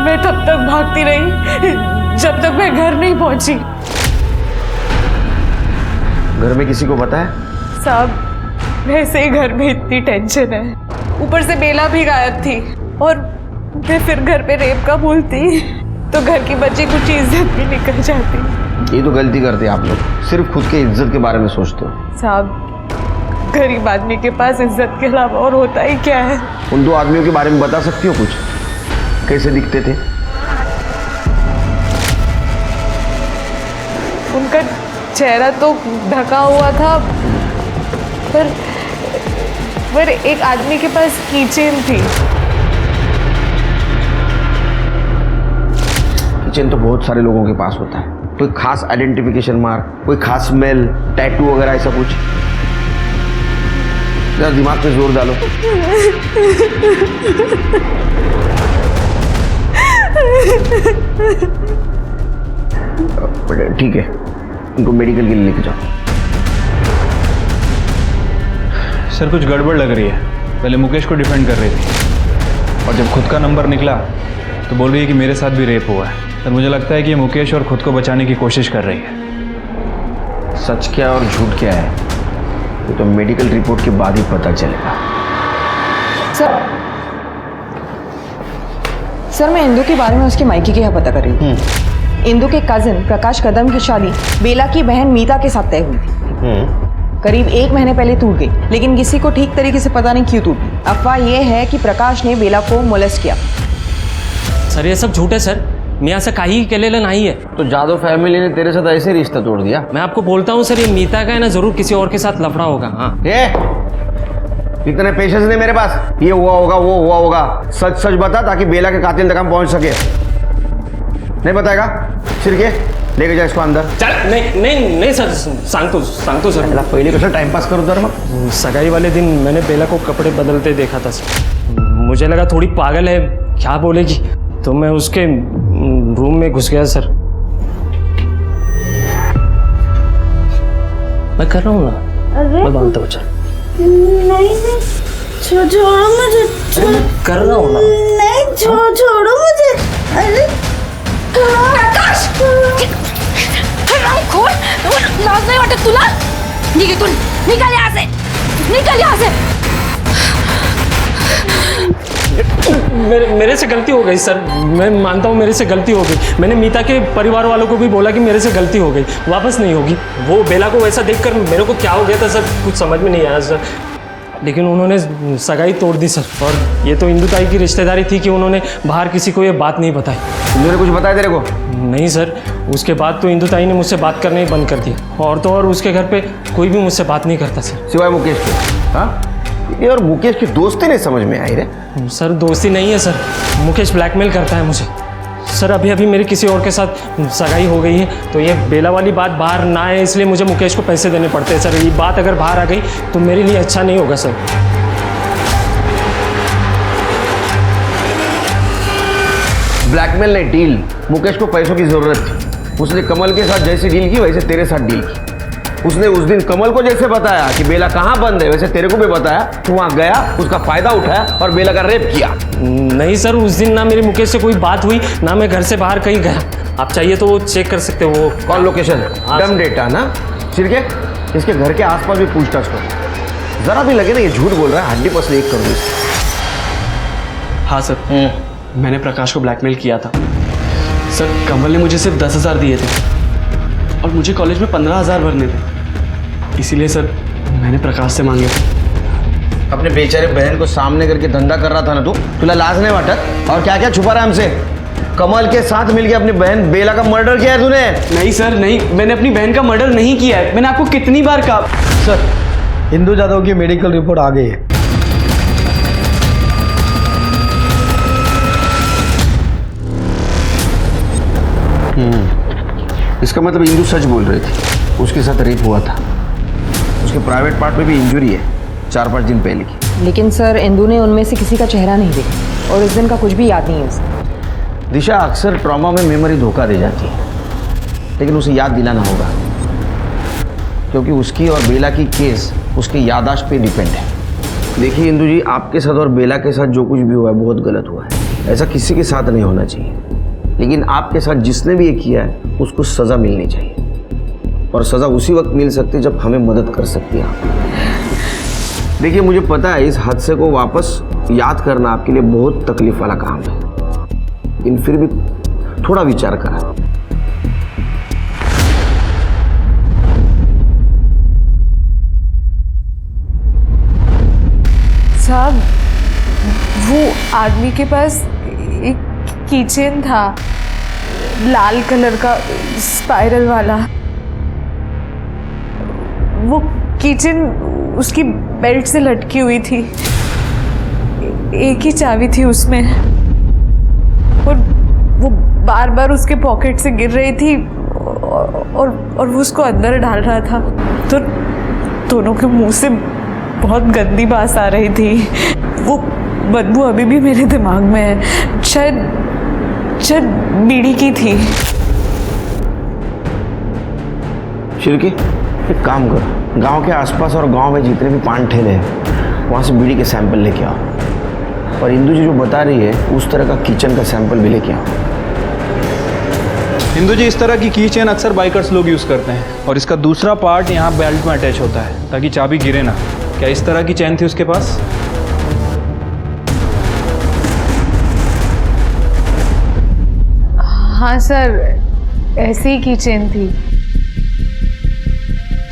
मैं तब तक भागती रही जब तक मैं घर नहीं पहुंची। घर में किसी को पता है? साहब, वैसे ही घर में इतनी टेंशन है, ऊपर से बेला भी गायब थी और मैं फिर घर पे रेप का बोलती तो घर की बच्ची कुछ इज्जत भी निकल जाती। ये तो गलती करते आप लोग, सिर्फ खुद के इज्जत के बारे में सोचते हो। साहब, गरीब आदमी के पास इज्जत के अलावा और होता ही क्या है? उन दो आदमियों के बारे में बता सकती हो कुछ? कैसे दिखते थे? उनका चेहरा तो ढका हुआ था, पर एक आदमी के पास कीचेन थी। कीचेन तो बहुत सारे लोगों के पास होता है। कोई खास आइडेंटिफिकेशन मार्क, कोई खास स्मेल, टैटू वगैरह ऐसा कुछ? जरा दिमाग पे जोर डालो। ठीक है, इनको मेडिकल के लिए लेके जाओ। सर कुछ गड़बड़ लग रही है। पहले मुकेश को डिफेंड कर रही थी और जब खुद का नंबर निकला तो बोल रही है कि मेरे साथ भी रेप हुआ है। सर मुझे लगता है कि ये मुकेश और खुद को बचाने की कोशिश कर रही है। सच क्या और झूठ क्या है ये तो मेडिकल रिपोर्ट के बाद ही पता चलेगा। सर, मैं इंदू के बारे में उसके मायके के यहाँ पता कर रही थी। इंदू के कजिन प्रकाश कदम की शादी बेला की बहन मीता के साथ तय हुई थी। करीब 1 महीने पहले टूट गई, लेकिन किसी को ठीक तरीके से पता नहीं क्यों टूटी। अफवाह यह है कि प्रकाश ने बेला को मोलेस्ट किया। सर ये सब झूठ है सर, मी असं काही केलेलं नाही है। तो जादव फैमिली ने तेरे साथ ऐसे रिश्ता तोड़ दिया? मैं आपको बोलता हूँ सर, ये मीता का है ना, जरूर किसी और के साथ लफड़ा होगा। हाँ, इतने पेशेंस नहीं मेरे पास। ये हुआ होगा, वो हुआ होगा, सच सच बता ताकि बेला के कातिल तक हम पहुंच सके। नहीं बताएगा? सिरके लेके जा इसको अंदर। चल, नहीं सर, सांगतो सर। पहले कसं टाइमपास करू तर मग? सगाई वाले दिन मैंने बेला को कपड़े बदलते देखा था सर। मुझे लगा थोड़ी पागल है, क्या बोलेगी, तो मैं उसके रूम में घुस गया सर। मैं कर रहा हूँ ना, मैं बांधता हूँ। चल नहीं छोड़ो मुझे। कर रहा हूँ ना। नहीं छोड़ो मुझे। अरे प्रकाश, खोल, लाज नहीं वाटत तुला? निकल यहाँ से, निकल यहाँ से। मेरे से गलती हो गई सर, मैं मानता हूँ मेरे से गलती हो गई। मैंने मीता के परिवार वालों को भी बोला कि मेरे से गलती हो गई, वापस नहीं होगी। वो बेला को वैसा देखकर मेरे को क्या हो गया था सर, कुछ समझ में नहीं आया सर। लेकिन उन्होंने सगाई तोड़ दी सर, और ये तो इंदु ताई की रिश्तेदारी थी कि उन्होंने बाहर किसी को ये बात नहीं बताई। उन्होंने कुछ बताया तेरे को? नहीं सर, उसके बाद तो इंदु ताई ने मुझसे बात करने ही बंद कर दिया, और तो और उसके घर पे कोई भी मुझसे बात नहीं करता सर, सिवाय मुकेश के। हाँ, ये और मुकेश की दोस्ती नहीं समझ में आई रे। सर दोस्ती नहीं है सर, मुकेश ब्लैकमेल करता है मुझे सर। अभी मेरी किसी और के साथ सगाई हो गई है, तो ये बेला वाली बात बाहर ना आए इसलिए मुझे मुकेश को पैसे देने पड़ते हैं सर। ये बात अगर बाहर आ गई तो मेरे लिए अच्छा नहीं होगा सर। ब्लैकमेल नहीं, डील। मुकेश को पैसों की जरूरत थी, उसने कमल के साथ जैसी डील की वैसे तेरे साथ डील की। उसने उस दिन कमल को जैसे बताया कि बेला कहाँ बंद है, वैसे तेरे को भी बताया। तू वहाँ गया, उसका फायदा उठाया और बेला का रेप किया। नहीं सर, उस दिन ना मेरी मुकेश से कोई बात हुई, ना मैं घर से बाहर कहीं गया। आप चाहिए तो वो चेक कर सकते हो, वो कॉल लोकेशन, डम डेटा ना। सिरके इसके घर के आसपास भी पूछताछ करो, जरा भी लगे ना ये झूठ बोल रहा है, 100% एक करोगे। हाँ सर, मैंने प्रकाश को ब्लैकमेल किया था सर। कमल ने मुझे सिर्फ 10,000 दिए थे और मुझे कॉलेज में 15,000 भरने थे, इसीलिए सर मैंने प्रकाश से मांगे थे। अपने बेचारे बहन को सामने करके धंधा कर रहा था ना तू, तुला लाज नहीं वाटत? और क्या क्या छुपा रहा है हमसे? कमल के साथ मिलके अपनी बहन बेला का मर्डर किया है तूने? नहीं सर नहीं, मैंने अपनी बहन का मर्डर नहीं किया है। मैंने आपको कितनी बार कहा। सर, इंदु जादव की मेडिकल रिपोर्ट आ गई है। इसका मतलब इंदु सच बोल रही थी, उसके साथ रेप हुआ था। उसके प्राइवेट पार्ट में भी इंजरी है 4-5 दिन पहले की। लेकिन सर इंदु ने उनमें से किसी का चेहरा नहीं देखा और उस दिन का कुछ भी याद नहीं है उसे। दिशा, अक्सर ट्रॉमा में मेमोरी धोखा दे जाती है, लेकिन उसे याद दिलाना होगा, क्योंकि उसकी और बेला की केस उसकी याददाश्त पे डिपेंड है। देखिए इंदु जी, आपके साथ और बेला के साथ जो कुछ भी हुआ है बहुत गलत हुआ है। ऐसा किसी के साथ नहीं होना चाहिए, लेकिन आपके साथ जिसने भी ये किया है उसको सज़ा मिलनी चाहिए, और सज़ा उसी वक्त मिल सकती है जब हमें मदद कर सकती है आप। देखिए, मुझे पता है इस हादसे को वापस याद करना आपके लिए बहुत तकलीफ वाला काम है, लेकिन फिर भी थोड़ा विचार करा। साहब, वो आदमी के पास एक कीचेन था, लाल कलर का स्पाइरल वाला। वो कीचेन उसकी बेल्ट से लटकी हुई थी, एक ही चाबी थी उसमें, और वो बार बार उसके पॉकेट से गिर रही थी और वो उसको अंदर डाल रहा था। तो दोनों के मुंह से बहुत गंदी बात आ रही थी। वो बदबू अभी भी मेरे दिमाग में है। शायद बीड़ी की थी। शिल्की, एक काम करो, गांव के आसपास और गांव में जितने भी पान ठेले हैं वहाँ से बीड़ी के सैंपल लेके आओ, और इंदु जी जो बता रही है उस तरह का किचन का सैंपल भी लेके आओ। इंदु जी, इस तरह की की चेन अक्सर बाइकर्स लोग यूज़ करते हैं, और इसका दूसरा पार्ट यहाँ बेल्ट में अटैच होता है ताकि चाबी गिरे ना। क्या इस तरह की चेन थी उसके पास? हाँ सर, ऐसी ही की चेन थी।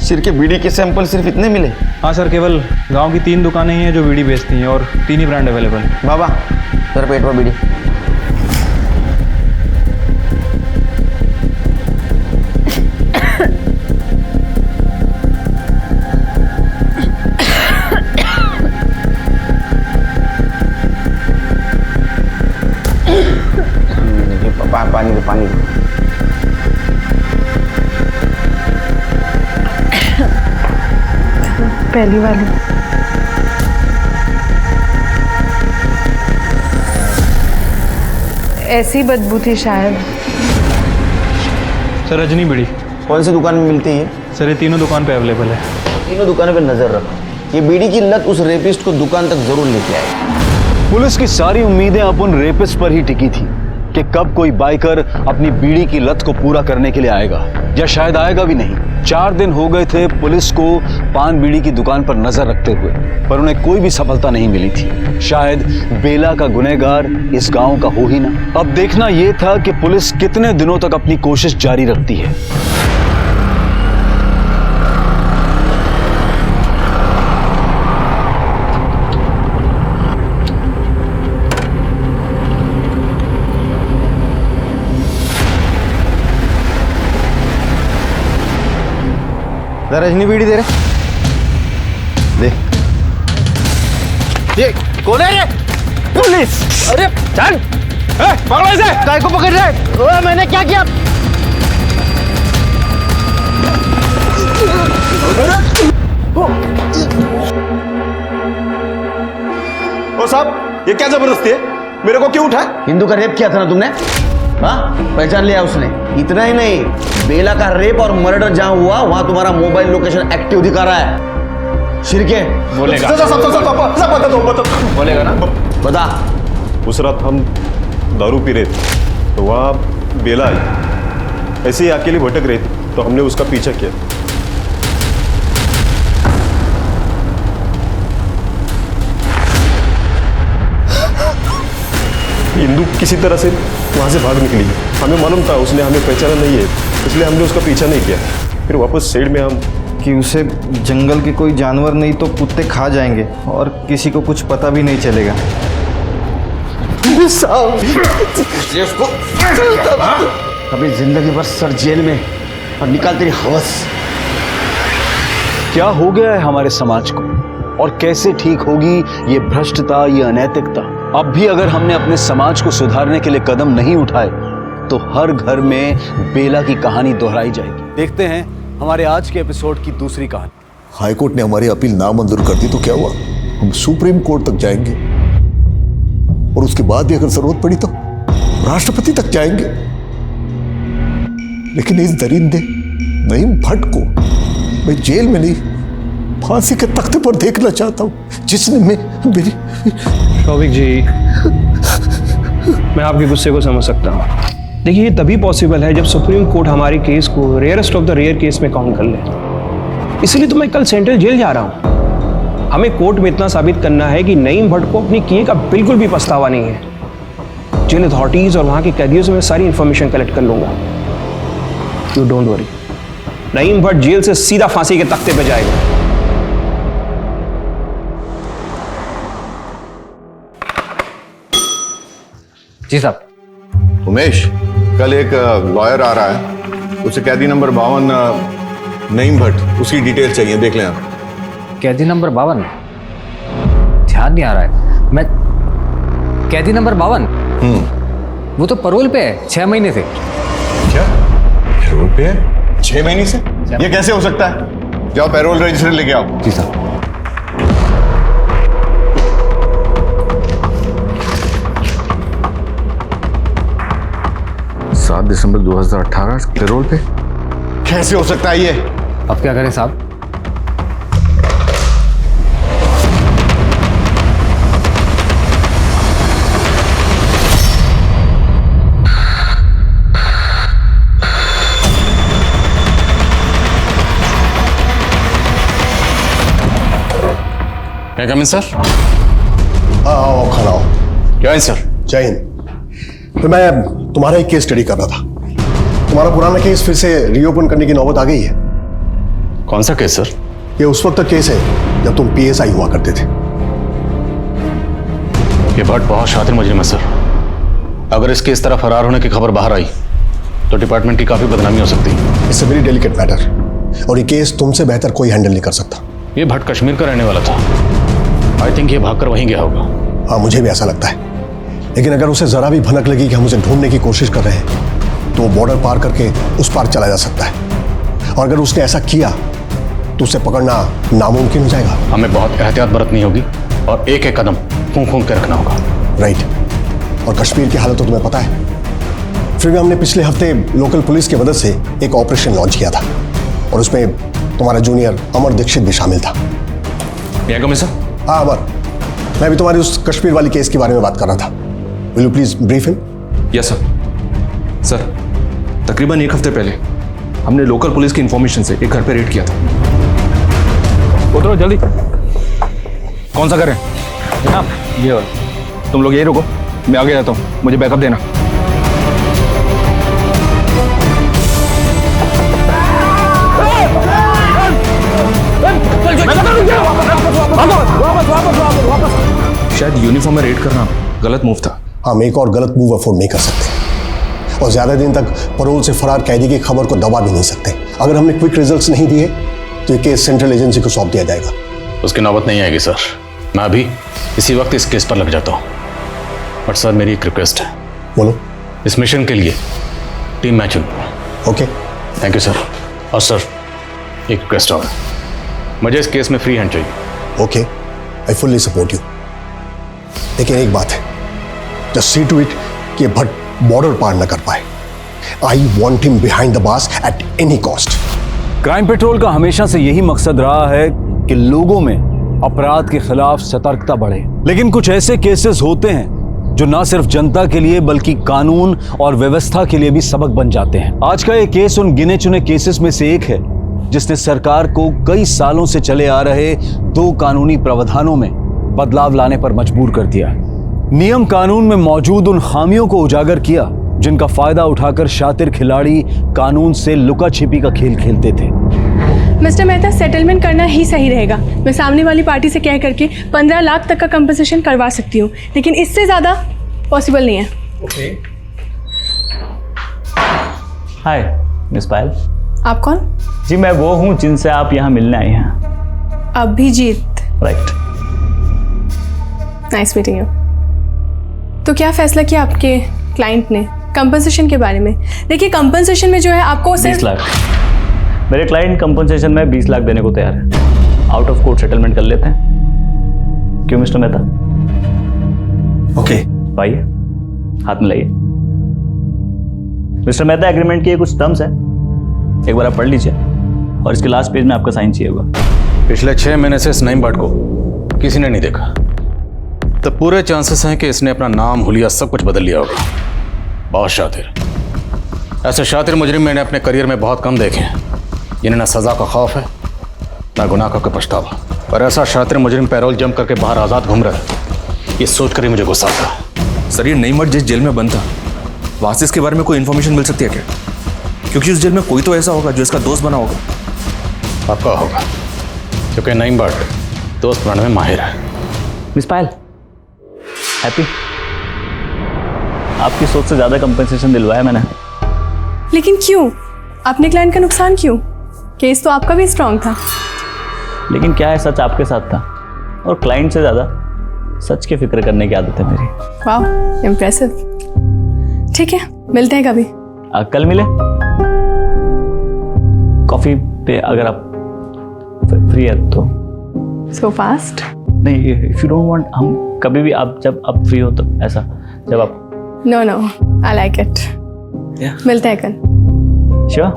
सिर के बीड़ी के सैंपल सिर्फ इतने मिले? हाँ सर, केवल गांव की 3 दुकानें ही हैं जो बीड़ी बेचती हैं, और 3 ही ब्रांड अवेलेबल हैं। बाबा, सर पेट में बीड़ी। पानी दो, पानी दो। पहली वाली। ऐसी बदबू थी शायद। सर, रजनी बीड़ी कौन सी दुकान में मिलती है? सर, ये तीनों दुकान पे अवेलेबल है। तीनों दुकानों पे नजर रखो, ये बीड़ी की लत उस रेपिस्ट को दुकान तक जरूर लेके आएगी। पुलिस की सारी उम्मीदें अब उन रेपिस्ट पर ही टिकी थी कि कब कोई बाइकर अपनी बीड़ी की लत को पूरा करने के लिए आएगा, या शायद आएगा भी नहीं। 4 दिन हो गए थे पुलिस को पान बीड़ी की दुकान पर नजर रखते हुए, पर उन्हें कोई भी सफलता नहीं मिली थी। शायद बेला का गुनहगार इस गांव का हो ही ना। अब देखना यह था कि पुलिस कितने दिनों तक अपनी कोशिश जारी रखती है। रजनी बीड़ी दे रहे, दे। ये कौन है ये? पुलिस! अरे चल, पकड़ो इसे। काय को पकड़ रहे? ओए, मैंने क्या किया? ओ साहब, ये क्या जबरदस्ती है? मेरे को क्यों उठाया? हिंदू का रेप किया था ना तुमने? हाँ, पहचान लिया उसने। इतना ही नहीं, बेला का रेप और मर्डर जहां हुआ वहां तुम्हारा मोबाइल लोकेशन एक्टिव दिखा रहा है। शिरके बोलेगा? बोलेगा ना? बता। उस रात हम दारू पी रहे थे, तो वहाँ बेला आई, ऐसे ही अकेली भटक रही थी, तो हमने उसका पीछा किया। किसी तरह से वहाँ से भाग निकली। हमें मालूम था उसने हमें पहचाना नहीं है, इसलिए हमने उसका पीछा नहीं किया। फिर वापस साइड में हम कि उसे जंगल के कोई जानवर नहीं तो कुत्ते खा जाएंगे और किसी को कुछ पता भी नहीं चलेगा। कभी जिंदगी भर सर जेल में और निकाल तेरी हवस। क्या हो गया है हमारे समाज को और कैसे ठीक होगी ये भ्रष्टता, ये अनैतिकता? अब भी अगर हमने अपने समाज को सुधारने के लिए कदम नहीं उठाए तो हर घर में बेला की कहानी दोहराई जाएगी। देखते हैं हमारे आज के एपिसोड की दूसरी कहानी। हाईकोर्ट ने हमारी अपील नामंजूर कर दी तो क्या हुआ? हम सुप्रीम कोर्ट तक जाएंगे और उसके बाद भी अगर जरूरत पड़ी तो राष्ट्रपति तक जाएंगे। लेकिन इस दरिंदे नईम भट्ट को मैं जेल में नहीं, फांसी के तख्ते पर देखना चाहता हूं, जिसने मेरी। शौविक जी, मैं आपके गुस्से को समझ सकता हूँ। देखिए, ये तभी पॉसिबल है जब सुप्रीम कोर्ट हमारे केस को rarest of the rare case में काउंट कर ले। इसलिए तो मैं कल सेंट्रल जेल जा रहा हूँ। हमें कोर्ट में इतना साबित करना है कि नईम भट्ट को अपने किए का बिल्कुल भी पछतावा नहीं है। जेल अथॉरिटीज और वहाँ के कैदियों से मैं सारी इंफॉर्मेशन कलेक्ट कर लूंगा। You don't worry, Naeem Bhatt jail से सीधा फांसी के तख्ते पे जाएगा। जी साहब। उमेश, कल एक लॉयर आ रहा है, उसे कैदी नंबर 52 नईम भट्ट, उसकी डिटेल चाहिए, देख लें आप। कैदी नंबर 52? ध्यान नहीं आ रहा है। मैं कैदी नंबर 52? वो तो परोल पे है 6 महीने से। क्या पैरोल पे है 6 महीने से? ये कैसे हो सकता है? जाओ पैरोल रजिस्टर लेके आओ। जी साहब। 7 दिसंबर 2018 पैरोल पे कैसे हो सकता है ये? अब क्या करें साहब? क्या कमिंग सर? आओ, खड़ा हो। क्या है सर? जय हिंद। तो मैं तुम्हारा एक केस स्टडी कर रहा था। तुम्हारा पुराना केस फिर से रीओपन करने की नौबत आ गई है। कौन सा केस सर? ये उस वक्त का केस है जब तुम पीएसआई हुआ करते थे। ये भट्ट बहुत शातिर मुजरिम है सर। अगर इसके इस तरह फरार होने की खबर बाहर आई तो डिपार्टमेंट की काफी बदनामी हो सकती है। It's a very delicate matter और ये केस तुमसे बेहतर कोई हैंडल नहीं कर सकता। ये भट्ट कश्मीर का रहने वाला था। आई थिंक ये भागकर वहीं गया होगा। हाँ, मुझे भी ऐसा लगता है। लेकिन अगर उसे जरा भी भनक लगी कि हम उसे ढूंढने की कोशिश कर रहे हैं तो वो बॉर्डर पार करके उस पार चला जा सकता है। और अगर उसने ऐसा किया तो उसे पकड़ना नामुमकिन हो जाएगा। हमें बहुत एहतियात बरतनी होगी और एक एक कदम फूंक के रखना होगा। राइट। और कश्मीर की हालत तो तुम्हें पता है। फिर भी हमने पिछले हफ्ते लोकल पुलिस की मदद से एक ऑपरेशन लॉन्च किया था और उसमें तुम्हारा जूनियर अमर दीक्षित भी शामिल था। हाँ अमर, मैं भी तुम्हारी उस कश्मीर वाली केस के बारे में बात कर रहा था। Will you please brief him? Yes sir. Sir, तकरीबन 1 हफ्ते पहले हमने लोकल पुलिस की इंफॉर्मेशन से एक घर पे रेड किया था। उतरो जल्दी। कौन सा घर है जनाब? ये और तुम लोग यही रुको, मैं आगे जाता हूँ, मुझे बैकअप देना। शायद यूनिफॉर्म में रेड करना गलत मूव था। हम एक और गलत मूव अफोर्ड नहीं कर सकते और ज्यादा दिन तक परोल से फरार कैदी की खबर को दबा भी नहीं सकते। अगर हमने क्विक रिजल्ट्स नहीं दिए तो ये केस सेंट्रल एजेंसी को सौंप दिया जाएगा। उसकी नौबत नहीं आएगी सर। मैं अभी इसी वक्त इस केस पर लग जाता हूँ। बट सर, मेरी एक रिक्वेस्ट है। बोलो। इस मिशन के लिए टीम मैच चुन। Okay, thank you sir. और सर, एक रिक्वेस्ट और, मुझे इस केस में फ्री हैंड चाहिए। Okay, I fully support you. लेकिन एक बात है, जस्ट सी टू इट कि भट्ट बॉर्डर पार न कर पाए। I want him behind the bars at any cost. Crime petrol का हमेशा से यही मकसद रहा है कि लोगों में अपराध के खिलाफ सतर्कता बढ़े। लेकिन कुछ ऐसे केसेस होते हैं जो ना सिर्फ जनता के लिए बल्कि कानून और व्यवस्था के लिए भी सबक बन जाते हैं। आज का ये केस उन गिने चुने केसेस में से एक है जिसने सरकार को कई सालों से चले आ रहे 2 कानूनी प्रावधानों में बदलाव लाने पर मजबूर कर दिया। नियम कानून में मौजूद उन खामियों को उजागर किया जिनका फायदा उठाकर शातिर खिलाड़ी कानून से लुका छिपी का खेल खेलते थे। मिस्टर मेहता, सेटलमेंट करना ही सही रहेगा। मैं सामने वाली पार्टी से कह करके 15 लाख तक का कंपनसेशन करवा सकती हूँ, लेकिन इससे ज़्यादा पॉसिबल नहीं है। ओके। हाय मिस पायल। आप कौन? जी मैं वो हूँ जिनसे आप यहाँ मिलने आई हैं। Abhijeet. Right. Nice meeting you. तो क्या फैसला किया आपके क्लाइंट ने कंपनसेशन के बारे में? देखिए, कंपनसेशन में जो है आपको 20 लाख। मेरे क्लाइंट कंपनसेशन में 20 लाख देने को तैयार है। आउट ऑफ कोर्ट सेटलमेंट कर लेते हैं, क्यों मिस्टर मेहता? ओके। आइए, हाथ मिलाइए। मिस्टर मेहता, एग्रीमेंट के कुछ टर्म्स हैं, एक बार आप पढ़ लीजिए और इसके लास्ट पेज में आपका साइन चाहिए होगा। पिछले 6 महीने से इस नईम भट्ट को किसी ने नहीं देखा, तो पूरे चांसेस हैं कि इसने अपना नाम, हुलिया सब कुछ बदल लिया होगा। बहुत शातिर। ऐसे शातिर मुजरिम मैंने अपने करियर में बहुत कम देखे हैं, जिन्हें ना सजा का खौफ है ना गुनाह का कोई पछतावा। पर ऐसा शातिर मुजरिम पैरोल जम करके बाहर आज़ाद घूम रहा है, ये सोच कर ही मुझे गुस्सा आता है। सर, ये नईम भट्ट जिस जेल में बंद था, वहाँ से इसके बारे में कोई इन्फॉर्मेशन मिल सकती है क्या? क्योंकि उस जेल में कोई तो ऐसा होगा जो इसका दोस्त बना होगा। पक्का होगा, क्योंकि नईम भट्ट दोस्त बनाने में माहिर है। मिस पायल, हैप्पी? आपकी सोच से ज़्यादा कंपनसेशन दिलवाया मैंने। लेकिन क्यों? अपने क्लाइंट का नुकसान क्यों? केस तो आपका भी स्ट्रांग था। लेकिन क्या है, सच आपके साथ था और क्लाइंट से ज़्यादा सच की फिक्र करने की आदत है मेरी। वाह, इम्प्रेसिव। ठीक है, मिलते हैं कभी। कल मिले कॉफी पे, अगर आप फ्री है तो। So fast? नहीं, इफ यू डोंट वांट, हम कभी भी, आप जब आप फ्री हो तो, ऐसा जब आप। No no, I like it. मिलते हैं कल। श्योर।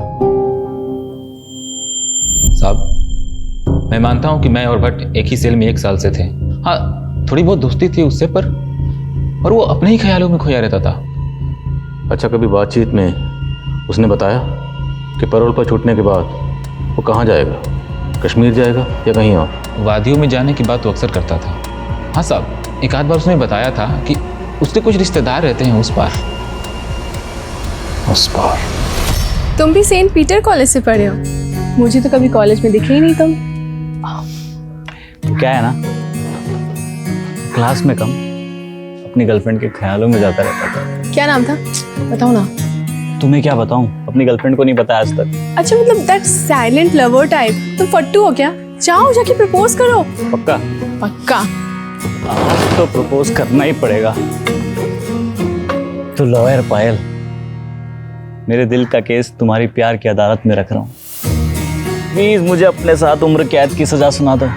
साहब, मैं मानता हूं कि मैं और भट्ट एक ही सेल में 1 साल से थे। हाँ, थोड़ी बहुत दोस्ती थी उससे, पर वो अपने ही ख्यालों में खोया रहता था। अच्छा, कभी बातचीत में उसने बताया कि पैरोल पर छूटने के बाद वो कहाँ जाएगा? कश्मीर जाएगा या कहीं और? वादियों में जाने की बात वो अक्सर करता था। हाँ साहब, एक आध बार उसने बताया था कि उसके कुछ रिश्तेदार रहते हैं उस पार। उस पार? तुम भी सेंट पीटर कॉलेज से पढ़े हो? मुझे तो कभी कॉलेज में दिखे ही नहीं तुम। क्या है ना, क्लास में कम, अपनी गर्लफ्रेंड के ख्यालों में जाता रहता था। क्या नाम था? बताओ ना। तुम्हें क्या बताऊं, अपनी गर्लफ्रेंड को नहीं पता आज तक। अच्छा, मतलब दैट साइलेंट लवर टाइप। तुम फट्टू हो क्या? जाओ जाके प्रपोज करो। पक्का? पक्का। आज तो प्रपोज करना ही पड़ेगा। तो लॉयर पायल, मेरे दिल का केस तुम्हारी प्यार की अदालत में रख रहा हूँ। प्लीज मुझे अपने साथ उम्र कैद की सजा सुना दो।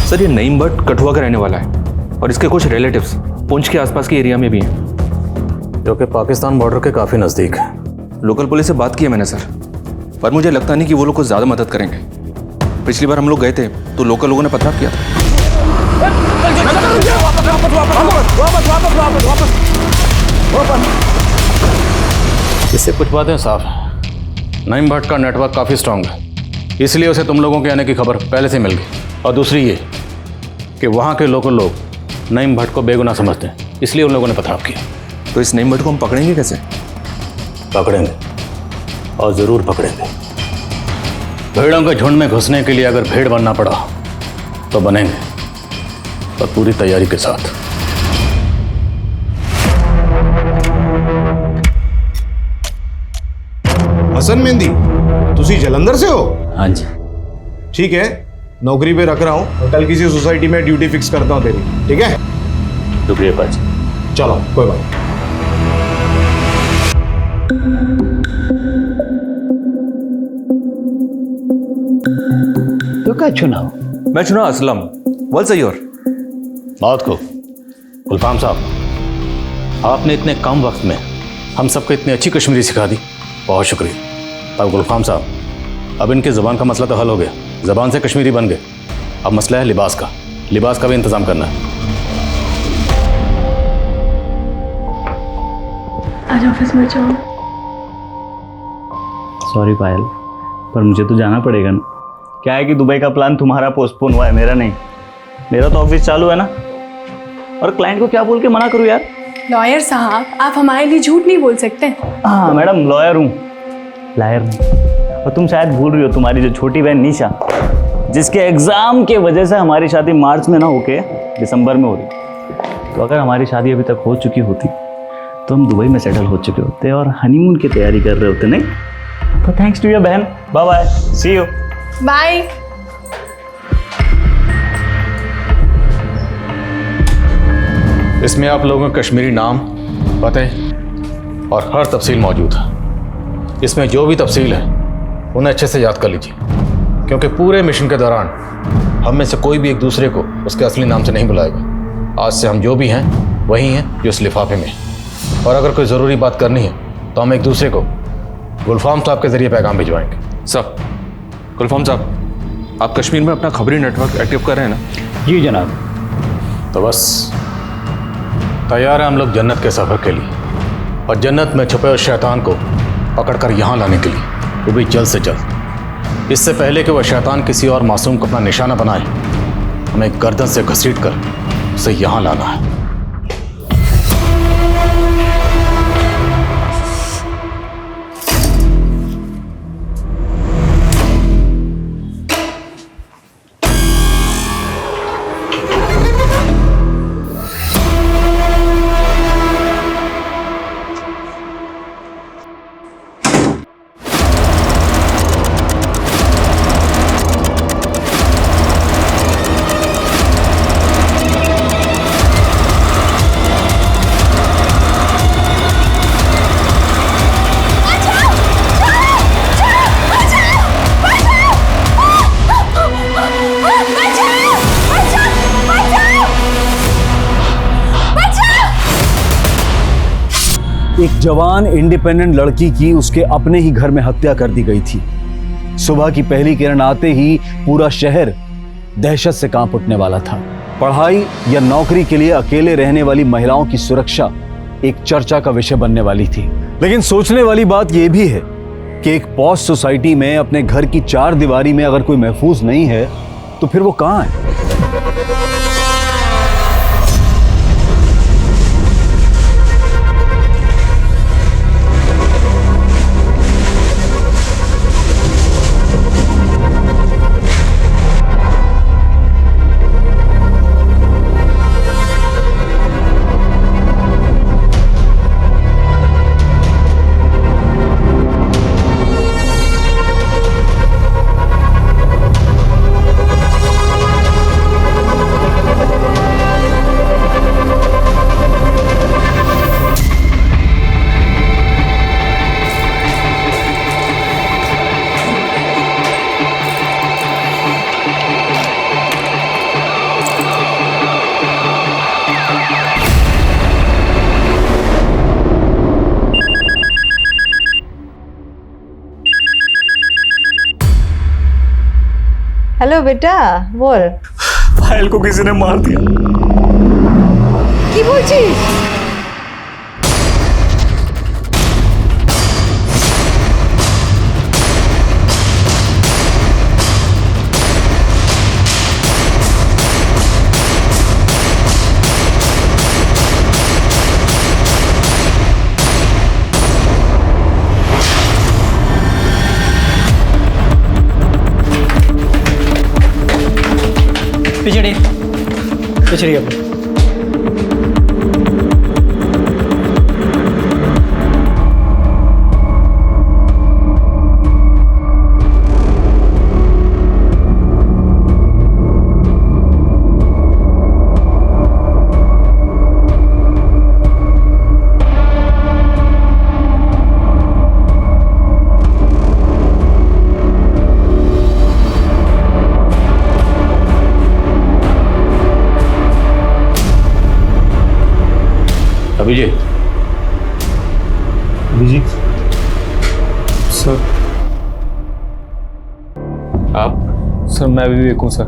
सर, ये नईम भट्ट कठुआ का रहने वाला है और इसके कुछ रिलेटिव्स पुंछ के आसपास के एरिया में भी हैं, जो कि पाकिस्तान बॉर्डर के काफ़ी नज़दीक है। लोकल पुलिस से बात की है मैंने सर, पर मुझे लगता नहीं कि वो लोग कुछ ज़्यादा मदद करेंगे। पिछली बार हम लोग गए थे तो लोकल लोगों ने पथराव किया था। इससे कुछ बातें साफ हैं। नईम भट्ट का नेटवर्क काफ़ी स्ट्रांग है, इसलिए उसे तुम लोगों के आने की खबर पहले से मिल गई। और दूसरी ये कि वहाँ के लोकल लोग नईम भट्ट को बेगुनाह समझते हैं, इसलिए उन लोगों ने पथराव किया। तो इस नईम भट्ट को हम पकड़ेंगे कैसे? पकड़ेंगे, और ज़रूर पकड़ेंगे। भेड़ों के झुंड में घुसने के लिए अगर भेड़ बनना पड़ा तो बनेंगे, पर पूरी तैयारी के साथ। हसन मेहंदी, तुसी जलंधर से हो? हाँ जी। ठीक है, नौकरी पे रख रहा हूँ और कल किसी सोसाइटी में ड्यूटी फिक्स करता हूँ तेरी, ठीक है? शुक्रिया पाजी। चलो, कोई बात नहीं। तो क्या चुनाव? मैं चुना असलम। वल सही और बात को गुलफाम साहब, आपने इतने कम वक्त में हम सबको इतनी अच्छी कश्मीरी सिखा दी, बहुत शुक्रिया। अब गुलफाम साहब, अब इनकी ज़बान का मसला तो हल हो गया, ज़बान से कश्मीरी बन गए। अब मसला है लिबास का, लिबास का भी इंतज़ाम करना है। आज ऑफिस में जाओ। सॉरी पायल, पर मुझे तो जाना पड़ेगा ना। क्या है कि दुबई का प्लान तुम्हारा पोस्टपोन हुआ है, मेरा नहीं। मेरा तो ऑफिस चालू है ना। और क्लाइंट को क्या बोल के मना करूँ यार? लॉयर साहब, आप हमारे लिए झूठ नहीं बोल सकते। हाँ मैडम, लॉयर हूँ, लायर नहीं। और तुम शायद भूल रही हो, तुम्हारी जो छोटी बहन निशा, जिसके एग्ज़ाम के वजह से हमारी शादी मार्च में ना होके दिसंबर में हो रही, तो अगर हमारी शादी अभी तक हो चुकी होती तो हम दुबई में सेटल हो चुके होते और हनीमून की तैयारी कर रहे होते, नहीं? तो थैंक्स टू योर बहन, bye bye, see you, bye. इसमें आप लोगों के कश्मीरी नाम, पते और हर तफसील मौजूद है। इसमें जो भी तफसील है उन्हें अच्छे से याद कर लीजिए, क्योंकि पूरे मिशन के दौरान हम में से कोई भी एक दूसरे को उसके असली नाम से नहीं बुलाएगा। आज से हम जो भी हैं वही हैं जो इस लिफाफे में हैं। और अगर कोई ज़रूरी बात करनी है तो हम एक दूसरे को गुलफाम साहब के ज़रिए पैगाम भिजवाएंगे। सर, गुलफाम साहब, आप कश्मीर में अपना खबरी नेटवर्क एक्टिव कर रहे हैं ना? जी जनाब। तो बस तैयार है हम लोग जन्नत के सफ़र के लिए, और जन्नत में छुपे हुए शैतान को पकड़कर यहाँ लाने के लिए, वो भी जल्द से जल्द। इससे पहले कि वह शैतान किसी और मासूम को अपना निशाना बनाए, हमें गर्दन से घसीट कर उसे यहाँ लाना है। एक जवान इंडिपेंडेंट लड़की की उसके अपने ही घर में हत्या कर दी गई थी। सुबह की पहली किरण आते ही पूरा शहर दहशत से कांप उठने वाला था। पढ़ाई या नौकरी के लिए अकेले रहने वाली महिलाओं की सुरक्षा एक चर्चा का विषय बनने वाली थी। लेकिन सोचने वाली बात यह भी है कि एक पॉश सोसाइटी में अपने घर की चार दीवारी में अगर कोई महफूज नहीं है तो फिर वो कहां है? हेलो बेटा, बोल। फाइल को किसी ने मार दिया। की बोलছিস? पिछड़ी अपनी। अभिजीत। अभिजीत सर। आप? सर मैं विवेक हूँ सर,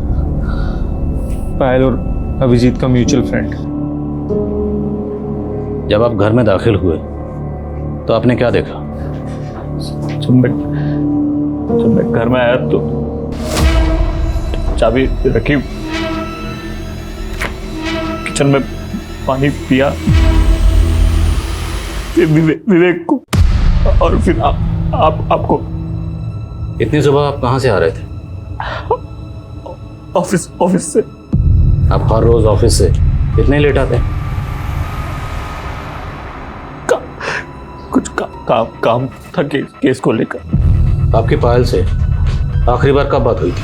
पायल और अभिजीत का म्यूचुअल फ्रेंड। जब आप घर में दाखिल हुए तो आपने क्या देखा? जब मैं घर में आया तो चाबी रखी किचन में पानी पिया, फिर विवेक को, और फिर आपको। इतनी सुबह आप कहाँ से आ रहे थे? ऑफिस से। आप हर रोज ऑफिस से कितने लेट आते हैं? कुछ काम था केस को लेकर। आपकी पायल से आखिरी बार कब बात हुई थी?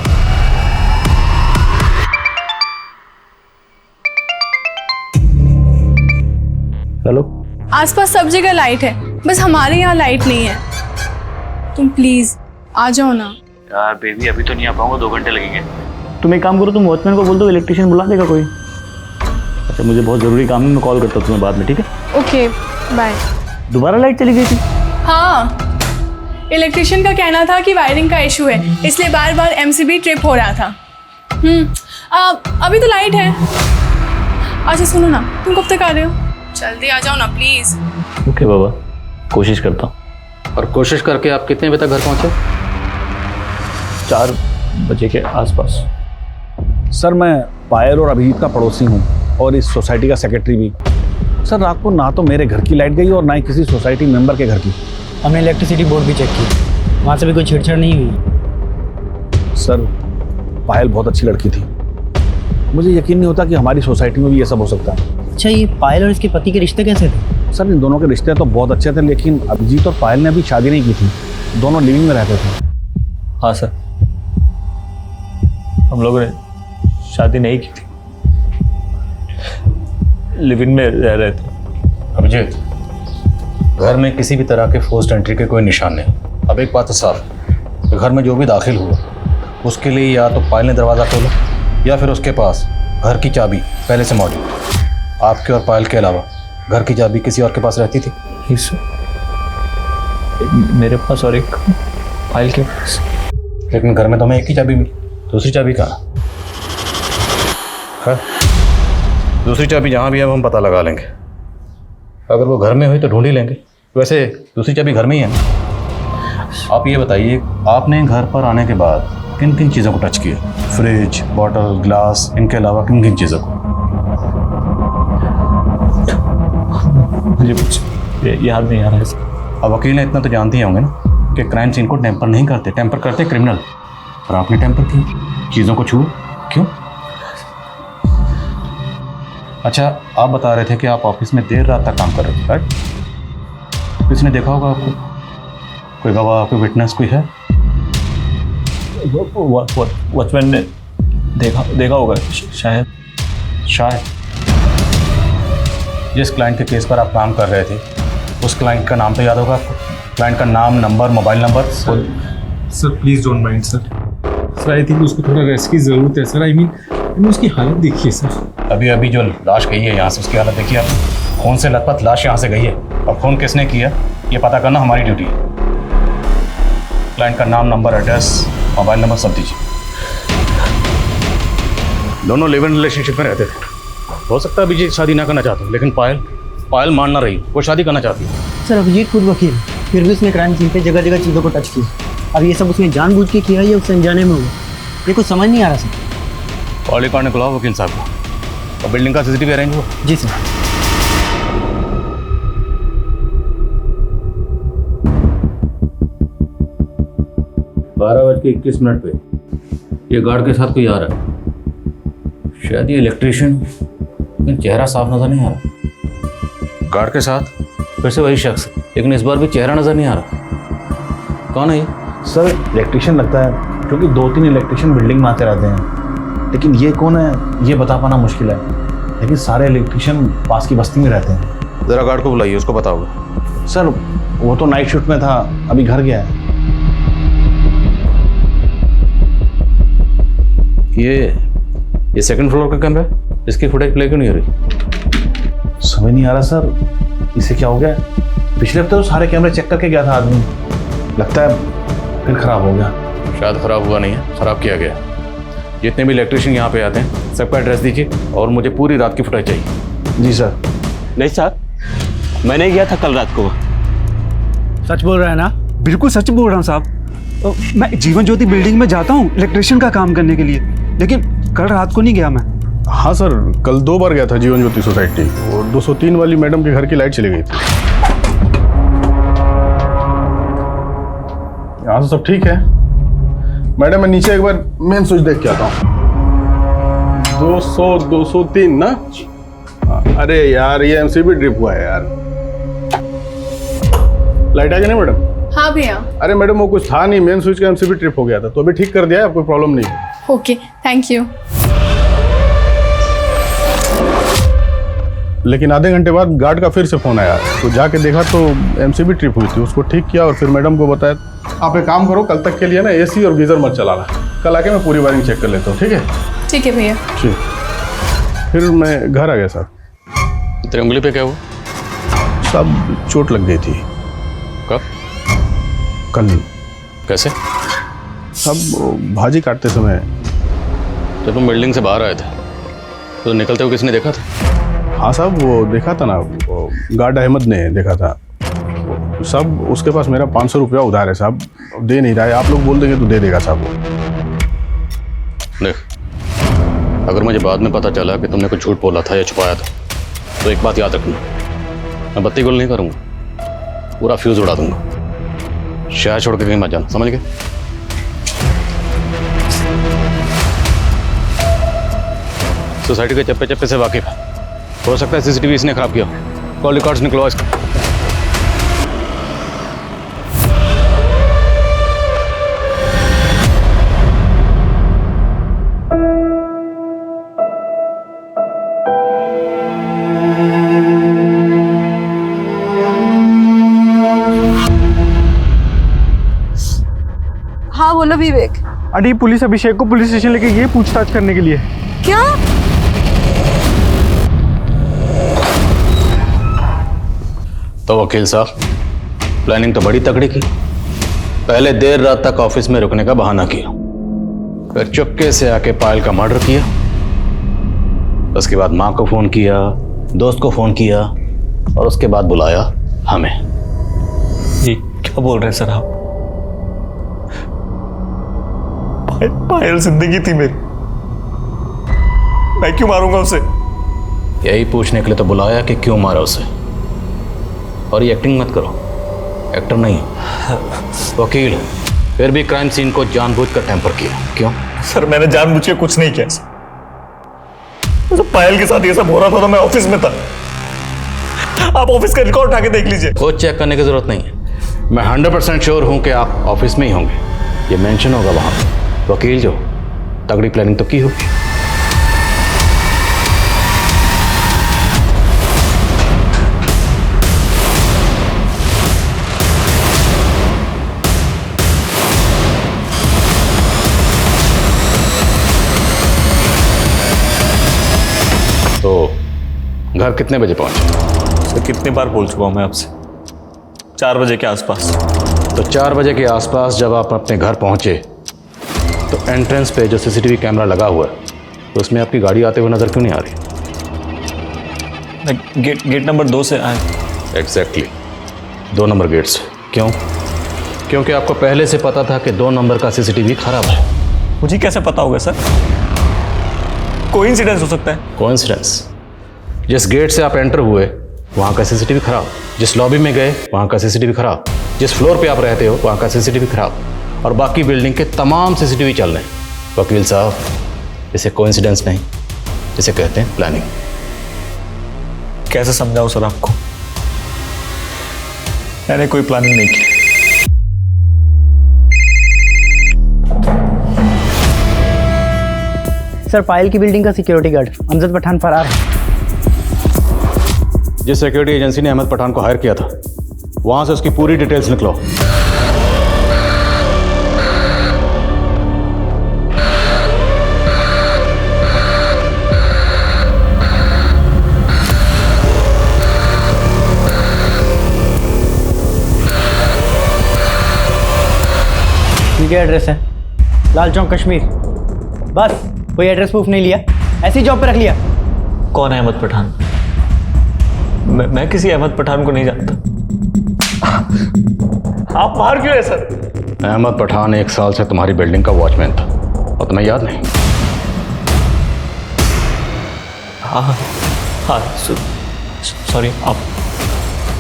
हेलो। आसपास सब जगह लाइट है, बस हमारे यहाँ लाइट नहीं है। तुम प्लीज आ जाओ ना। यार बेबी अभी तो नहीं आ पाऊंगा, 2 घंटे लगेंगे। तुम एक काम करो, तुम वॉचमैन को बोल दो, इलेक्ट्रिशियन बुला देगा कोई। अच्छा मुझे बहुत ज़रूरी काम है, मैं कॉल करता हूँ तुम्हें बाद में, ठीक है? Okay bye. दोबारा लाइट चली गई थी? हाँ, इलेक्ट्रिशियन का कहना था कि वायरिंग का इशू है, इसलिए बार बार एमसीबी ट्रिप हो रहा था। अभी तो लाइट है। अच्छा सुनो ना, तुम कब तक आ रहे हो? जल्दी आ जाओ ना प्लीज। ओके बाबा, कोशिश करता हूँ। और कोशिश करके आप कितने बजे तक घर पहुंचे? 4 बजे के आसपास। सर मैं पायल और अभिजीत का पड़ोसी हूँ और इस सोसाइटी का सेक्रेटरी भी। सर रात को ना तो मेरे घर की लाइट गई और ना ही किसी सोसाइटी मेंबर के घर की। हमने इलेक्ट्रिसिटी बोर्ड भी चेक की, वहाँ से भी कोई छेड़छाड़ नहीं हुई। सर पायल बहुत अच्छी लड़की थी, मुझे यकीन नहीं होता कि हमारी सोसाइटी में भी ये सब हो सकता है। अच्छा ये पायल और इसके पति के रिश्ते कैसे थे? सर इन दोनों के रिश्ते तो बहुत अच्छे थे, लेकिन अभिजीत और पायल ने अभी शादी नहीं की थी, दोनों लिविंग में रहते थे। हाँ सर, हम लोगों ने शादी नहीं की थी, लिविंग में रह रहे थे। अभिजीत, घर में किसी भी तरह के फोर्स्ड एंट्री के कोई निशान नहीं। अब एक बात तो साफ है, घर में जो भी दाखिल हुआ उसके लिए या तो पायल ने दरवाज़ा खोला या फिर उसके पास घर की चाबी पहले से मौजूद। आपके और पायल के अलावा घर की चाबी किसी और के पास रहती थी? मेरे पास और एक पायल के पास। लेकिन घर में तो हमें एक ही चाबी मिली, दूसरी चाबी कहाँ? है दूसरी चाबी जहाँ भी है हम पता लगा लेंगे। अगर वो घर में हुई तो ढूंढ ही लेंगे। वैसे दूसरी चाबी घर में ही है ना। आप ये बताइए, आपने घर पर आने के बाद किन किन चीज़ों को टच किया? फ्रिज, बॉटल, ग्लास, इनके अलावा किन किन चीज़ों को? मुझे कुछ याद नहीं आ रहा है। अब वकील ने इतना तो जानते ही होंगे ना कि क्राइम सीन को टेम्पर नहीं करते, टेम्पर करते क्रिमिनल। और आपने टेम्पर किया, चीज़ों को छुआ, क्यों? अच्छा आप बता रहे थे कि आप ऑफिस में देर रात तक काम कर रहे थे, राइट? किसने देखा होगा आपको? कोई गवाह, कोई विटनेस कोई है? वॉचमैन ने देखा होगा शायद। जिस क्लाइंट के केस पर आप काम कर रहे थे उस क्लाइंट का नाम तो याद होगा आपको? क्लाइंट का नाम, number, mobile number? Sir please don't mind sir. I think उसको थोड़ा रेस्ट की ज़रूरत है सर। आई मीन उसकी हालत देखिए सर। अभी जो लाश गई है यहाँ से, उसकी हालत देखिए आप। खून से लथपथ लाश यहाँ से गई है और खून किसने किया ये पता करना हमारी ड्यूटी है। क्लाइंट का नाम, नंबर, एड्रेस, मोबाइल नंबर सब दीजिए। दोनों लिव इन रिलेशनशिप में रहते थे। हो सकता है अभिजीत शादी ना करना चाहते हो, लेकिन पायल मान ना रही, वो शादी करना चाहती है। सर अभिजीत खुद वकील, फिर भी उसने क्राइम सीन पे जगह जगह चीज़ों को टच किया। अब ये सब उसने जानबूझ के किया या उससे अनजाने में हुआ, ये कुछ समझ नहीं आ रहा सर। कॉल रिकॉर्ड निकलाओ वकील साहब को। और बिल्डिंग का सीसीटीवी अरेंज हुआ? जी सर। बारह बज के 21 मिनट पे ये गार्ड के साथ कोई आ रहा है, शायद ये इलेक्ट्रिशियन, लेकिन चेहरा साफ नजर नहीं आ रहा। गार्ड के साथ फिर से वही शख्स, लेकिन इस बार भी चेहरा नजर नहीं आ रहा। कौन है ये? सर इलेक्ट्रिशियन लगता है, क्योंकि 2-3 इलेक्ट्रिशियन बिल्डिंग में आते रहते हैं, लेकिन ये कौन है ये बता पाना मुश्किल है। लेकिन सारे इलेक्ट्रिशियन पास की बस्ती में रहते हैं। जरा गार्ड को बुलाइए, उसको बताओगे। सर वो तो नाइट शिफ्ट में था, अभी घर गया है। ये सेकंड फ्लोर का कमरा है, इसकी फुटेज प्ले क्यों नहीं हो रही? समझ नहीं आ रहा सर, इसे क्या हो गया? पिछले हफ्ते तो सारे कैमरे चेक करके गया था आदमी, लगता है फिर खराब हो गया। शायद खराब हुआ नहीं है, खराब किया गया। जितने भी इलेक्ट्रिशियन यहाँ पे आते हैं सबका एड्रेस दीजिए और मुझे पूरी रात की फुटेज चाहिए। जी सर। नहीं सर, मैंने गया था कल रात को। सच बोल रहा है ना? बिल्कुल सच बोल रहा हूँ साहब। मैं जीवन ज्योति बिल्डिंग में जाता हूँ इलेक्ट्रिशियन का काम करने के लिए, लेकिन कल रात को नहीं गया मैं। हाँ सर, कल 2 बार गया था जीवन ज्योति सोसाइटी और 203 वाली मैडम के घर की लाइट चली गई थी। यहाँ से सब ठीक है। मैडम मैं नीचे एक बार मेन स्विच देख के आता हूँ। 203 ना? अरे यार ये एमसीबी ड्रिप हुआ है यार। लाइट आ गई ना मैडम? हाँ भैया। अरे मैडम वो कुछ था नहीं, मेन स्विच का एमसीबी ट्रिप हो गया था, तो अभी ठीक कर दिया है, कोई प्रॉब्लम नहीं है। Okay, thank you. लेकिन आधे घंटे बाद गार्ड का फिर से फोन आया, तो जाके देखा तो एमसीबी ट्रिप हुई थी, उसको ठीक किया और फिर मैडम को बताया आप एक काम करो, कल तक के लिए ना एसी और गीजर मत चलाना, कल आके मैं पूरी वायरिंग चेक कर लेता हूँ। ठीक है? ठीक है भैया। ठीक। फिर मैं घर आ गया साहब। तेरी उंगली पे क्या हुआ? सब चोट लग गई थी। कब? कल। कैसे? सब भाजी काटते समय। जब तुम बिल्डिंग से बाहर आए थे तो निकलते हुए किसने देखा था? हाँ साहब, वो देखा था ना, वो गार्ड अहमद ने देखा था। सब उसके पास मेरा 500 रुपया उधार है साहब, दे नहीं रहा है। आप लोग बोल देंगे तो दे देगा साहब। देख, अगर मुझे बाद में पता चला कि तुमने कुछ झूठ बोला था या छुपाया था तो एक बात याद रखना, मैं बत्ती गुल नहीं करूँगा, पूरा फ्यूज उड़ा दूंगा। शहर छोड़ के कहीं मत जाना, समझ गए? सोसाइटी के चप्पे चप्पे से वाकिफ है, हो सकता है सीसीटीवी इसने खराब किया। कॉल रिकॉर्ड्स निकलवा इसका। हाँ बोलो विवेक। अरे पुलिस अभिषेक को पुलिस स्टेशन लेके गई पूछताछ करने के लिए। क्या? तो वकील साहब, प्लानिंग तो बड़ी तगड़ी की। पहले देर रात तक ऑफिस में रुकने का बहाना किया, फिर चुपके से आके पायल का मर्डर किया, उसके बाद माँ को फोन किया, दोस्त को फोन किया और उसके बाद बुलाया हमें। ये क्या बोल रहे हैं सर आप? पायल जिंदगी थी मेरी, मैं क्यों मारूंगा उसे? यही पूछने के लिए तो बुलाया कि क्यों मारा उसे। और ये एक्टिंग मत करो, एक्टर नहीं वकील है, फिर भी क्राइम सीन को जानबूझकर टेम्पर किया। क्यों? सर मैंने जानबूझ के कुछ नहीं किया। तो पायल के साथ ये सब हो रहा था तो मैं ऑफिस में था। आप ऑफिस का रिकॉर्ड उठा के देख लीजिए। कुछ चेक करने की जरूरत नहीं है, मैं 100% श्योर हूं कि आप ऑफिस में ही होंगे, ये मेंशन होगा वहां। वकील जो तगड़ी प्लानिंग तो की होगी। तो घर कितने बजे पहुंचे? सर कितनी बार बोल चुका हूं मैं आपसे, 4 बजे के आसपास। तो 4 बजे के आसपास जब आप अपने घर पहुंचे तो एंट्रेंस पे जो सीसीटीवी कैमरा लगा हुआ है तो उसमें आपकी गाड़ी आते हुए नजर क्यों नहीं आ रही? गेट नंबर 2 से आए। एग्जैक्टली 2 नंबर गेट से। क्यों? क्योंकि आपको पहले से पता था कि 2 नंबर का सीसीटीवी खराब है। मुझे कैसे पता होगा सर? कोइंसिडेंस हो सकता है। कोइंसिडेंस? जिस गेट से आप एंटर हुए वहाँ का सीसीटीवी खराब, जिस लॉबी में गए वहाँ का सीसीटीवी खराब, जिस फ्लोर पे आप रहते हो वहाँ का सीसीटीवी खराब, और बाकी बिल्डिंग के तमाम सीसीटीवी चल रहे हैं। वकील साहब, इसे कोइंसिडेंस नहीं, इसे कहते हैं प्लानिंग। कैसे समझाऊं सर आपको? मैंने कोई प्लानिंग नहीं की। सर पायल की बिल्डिंग का सिक्योरिटी गार्ड अमजद पठान फरार है। जिस सिक्योरिटी एजेंसी ने अहमद पठान को हायर किया था वहां से उसकी पूरी डिटेल्स निकलो। ये एड्रेस है, लाल चौक कश्मीर। बस कोई एड्रेस प्रूफ नहीं लिया, ऐसी जॉब पे रख लिया। कौन है अहमद पठान? मैं किसी अहमद पठान को नहीं जानता। आप बाहर क्यों है सर? अहमद पठान 1 साल से तुम्हारी बिल्डिंग का वॉचमैन था और तुम्हें याद नहीं? हाँ हाँ सॉरी,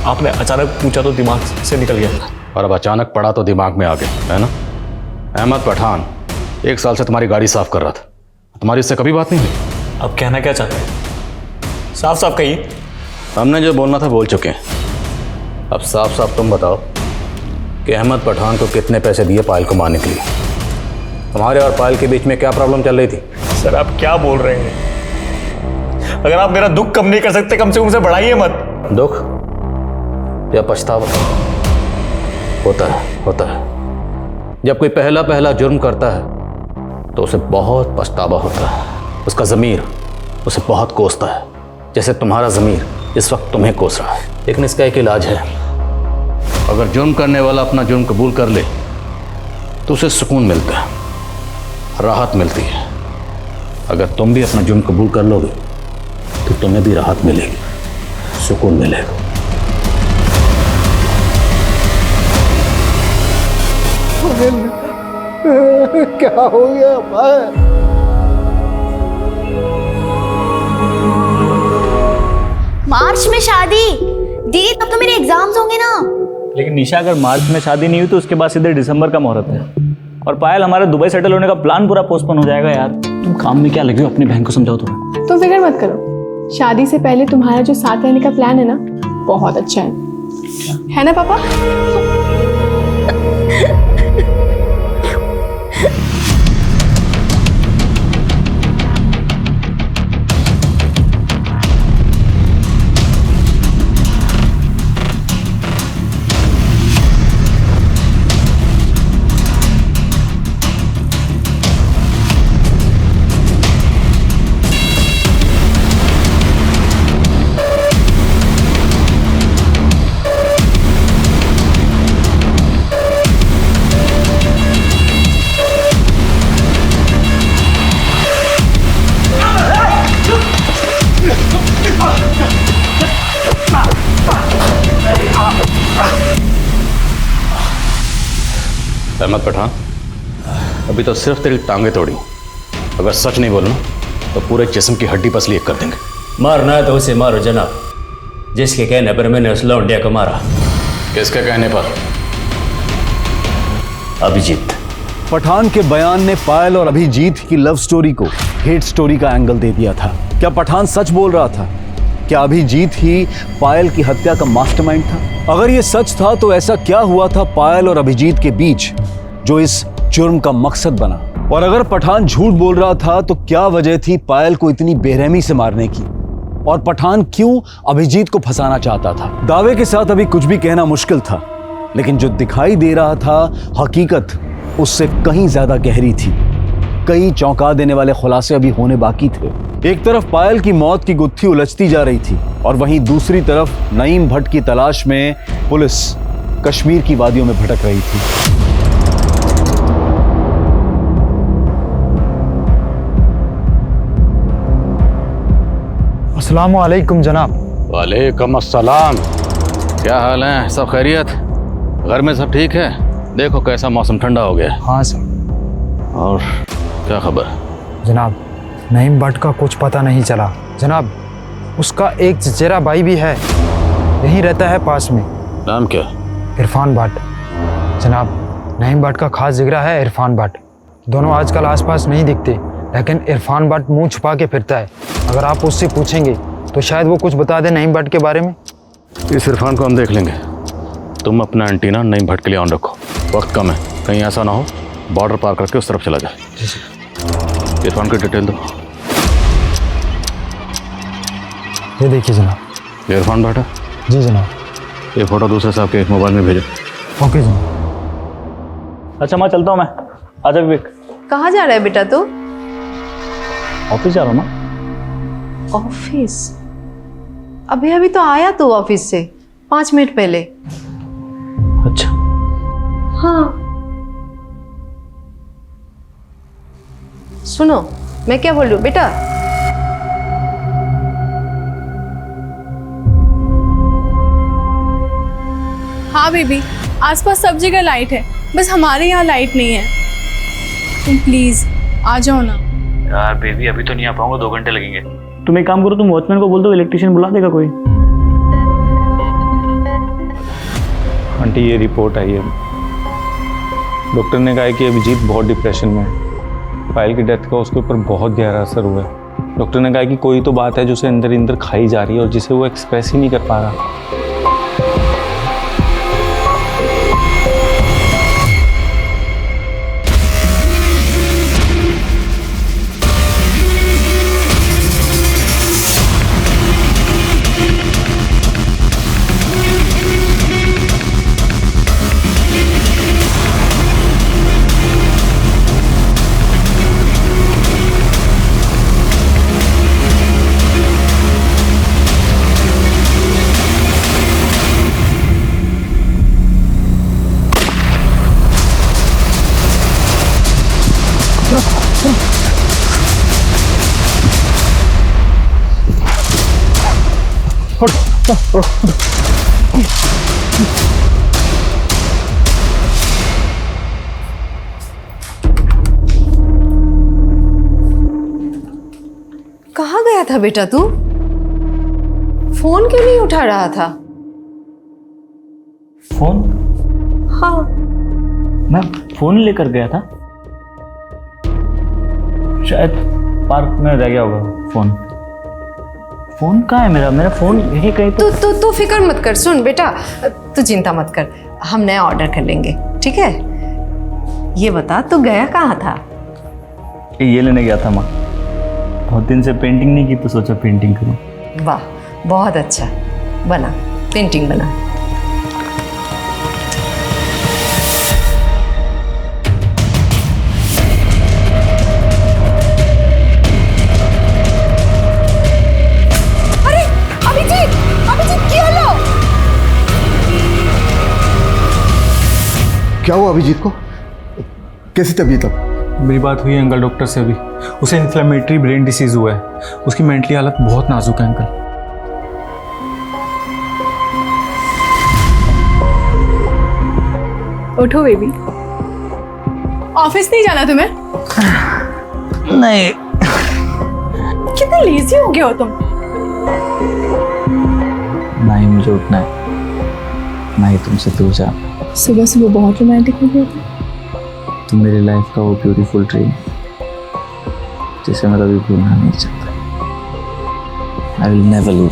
आपने अचानक पूछा तो दिमाग से निकल गया। और अब अचानक पड़ा तो दिमाग में आ गया, है ना? अहमद पठान 1 साल से तुम्हारी गाड़ी साफ कर रहा था, तुम्हारी इससे कभी बात नहीं हुई? अब कहना क्या चाहते हैं? साफ साफ कहिए। हमने जो बोलना था बोल चुके हैं, अब साफ साफ तुम बताओ कि अहमद पठान को कितने पैसे दिए पायल को मारने के लिए? तुम्हारे और पायल के बीच में क्या प्रॉब्लम चल रही थी? सर आप क्या बोल रहे हैं? अगर आप मेरा दुख कम नहीं कर सकते, कम से कम उसे बढ़ाइए मत। दुख या पछतावा? होता है। जब कोई पहला जुर्म करता है तो उसे बहुत पछतावा होता है, उसका ज़मीर उसे बहुत कोसता है, जैसे तुम्हारा ज़मीर इस वक्त तुम्हें कोस रहा है। लेकिन इसका एक इलाज है, अगर जुर्म करने वाला अपना जुर्म कबूल कर ले तो उसे सुकून मिलता है, राहत मिलती है। अगर तुम भी अपना जुर्म कबूल कर लोगे तो तुम्हें भी राहत मिलेगी, सुकून मिलेगा। क्या हो गया पायल? मार्च में शादी? दीदी तब तो मेरे एग्जाम्स होंगे ना। लेकिन निशा अगर मार्च में शादी नहीं हुई तो उसके बाद सीधे दिसंबर का मुहूर्त है। और पायल हमारे दुबई सेटल होने का प्लान पूरा पोस्टपोन हो जाएगा यार। तुम काम में क्या लगे हो, अपनी बहन को समझाओ थोड़ा। तुम फिक्र मत करो, शादी से पहले तुम्हारा जो साथ रहने का प्लान है ना, बहुत अच्छा है ना पापा? अहमद पठान, अभी तो सिर्फ तेरी टांगे तोड़ी, अगर सच नहीं बोलना तो पूरे जिस्म की हड्डी पसली एक कर देंगे। मारना है तो उसे मारो जनाब, जिसके कहने पर मैंने उस लौंडिया को मारा। किसके कहने पर? अभिजीत। पठान के बयान ने पायल और अभिजीत की लव स्टोरी को हेट स्टोरी का एंगल दे दिया था। क्या पठान सच बोल रहा था? क्या अभिजीत ही पायल की हत्या का मास्टरमाइंड था? अगर ये सच था तो ऐसा क्या हुआ था पायल और अभिजीत के बीच जो इस जुर्म का मकसद बना? और अगर पठान झूठ बोल रहा था तो क्या वजह थी पायल को इतनी बेरहमी से मारने की? और पठान क्यों अभिजीत को फंसाना चाहता था? दावे के साथ अभी कुछ भी कहना मुश्किल था, लेकिन जो दिखाई दे रहा था हकीकत उससे कहीं ज्यादा गहरी थी। कई चौंका देने वाले खुलासे अभी होने बाकी थे। एक तरफ पायल की मौत की गुत्थी उलझती जा रही थी और वहीं दूसरी तरफ नईम भट्ट की तलाश में पुलिस कश्मीर की वादियों में भटक रही थी। अस्सलामु अलैकुम जनाब। वालेकुम अस्सलाम। क्या हाल है? सब खैरियत? घर में सब ठीक है? देखो कैसा मौसम ठंडा हो गया। हाँ सर। और क्या खबर? जनाब नईम भट्ट का कुछ पता नहीं चला जनाब। उसका एक चचेरा भाई भी है, यहीं रहता है पास में। नाम क्या? इरफान भट्ट। जनाब नईम भट्ट का खास जिगरा है इरफान भट्ट। दोनों आजकल आसपास नहीं दिखते, लेकिन इरफान भट्ट मुंह छुपा के फिरता है। अगर आप उससे पूछेंगे तो शायद वो कुछ बता दे नईम भट्ट के बारे में। इस इरफान को हम देख लेंगे, तुम अपना एंटीना नईम भट्ट के लिए ऑन रखो। वक्त कम है, कहीं ऐसा ना हो बॉर्डर पार करके उस तरफ चला जाए। इरफान की डिटेल दो। ये देखिए जनाब। ये इरफान भट्ट है? जी जनाब। ये फोटो दूसरे साहब के मोबाइल में भेजो। ओके जनाब। अच्छा मैं चलता हूँ मैं। आजा विवेक। कहाँ जा रहा है बेटा तू? ऑफिस जा रहा हूँ ना। ऑफिस? अभी अभी तो आया तू ऑफिस से 5 मिनट पहले। अच्छा। हाँ सुनो मैं क्या बोल रही हूँ बेटा। हाँ बेबी, आसपास सब जगह लाइट है, बस हमारे यहाँ लाइट नहीं है। तुम प्लीज आ जाओ ना। यार बेबी अभी तो नहीं आ पाऊंगा, 2 घंटे लगेंगे। तुम एक काम करो, तुम वॉचमैन को बोल दो इलेक्ट्रिशियन बुला देगा कोई। आंटी ये रिपोर्ट आई है, डॉक्टर ने कहा है कि अभिजीत बहुत डिप्रेशन में है। पायल की डेथ का उसके ऊपर बहुत गहरा असर हुआ है। डॉक्टर ने कहा कि कोई तो बात है जो उसे अंदर अंदर खाई जा रही है और जिसे वो एक्सप्रेस ही नहीं कर पा रहा। कहाँ गया था बेटा तू? फोन क्यों नहीं उठा रहा था? फोन? हाँ, मैं फोन लेकर गया था, शायद पार्क में रह गया होगा फोन। फोन कहाँ है मेरा? मेरा फोन यही कहीं तू फिक्र मत कर। सुन बेटा, तू चिंता मत कर, हम नया ऑर्डर कर लेंगे, ठीक है? ये बता तू गया कहाँ था? ये लेने गया था माँ, बहुत दिन से पेंटिंग नहीं की तो सोचा पेंटिंग करूँ। वाह, बहुत अच्छा, बना पेंटिंग बना। अरे अभिजीत, अभिजीत क्या लो? क्या हुआ अभिजीत को? कैसी तबीयत अब? मेरी बात हुई है अंकल डॉक्टर से अभी। उसे इन्फ्लेमेटरी ब्रेन डिसीज हुआ है, उसकी मेंटली हालत बहुत नाजुक है अंकल। उठो बेबी, ऑफिस नहीं जाना तुम्हें? नहीं। कितने लेजी हो गए हो तुम? ना ही मुझे उठना है, ना ही तुमसे दूर जाना। सुबह सुबह बहुत रोमांटिक हो गए थे। तुम मेरी लाइफ का वो ब्यूटीफुल ड्रीम जिसे मैं कभी भूलना नहीं चाहता। I will never leave.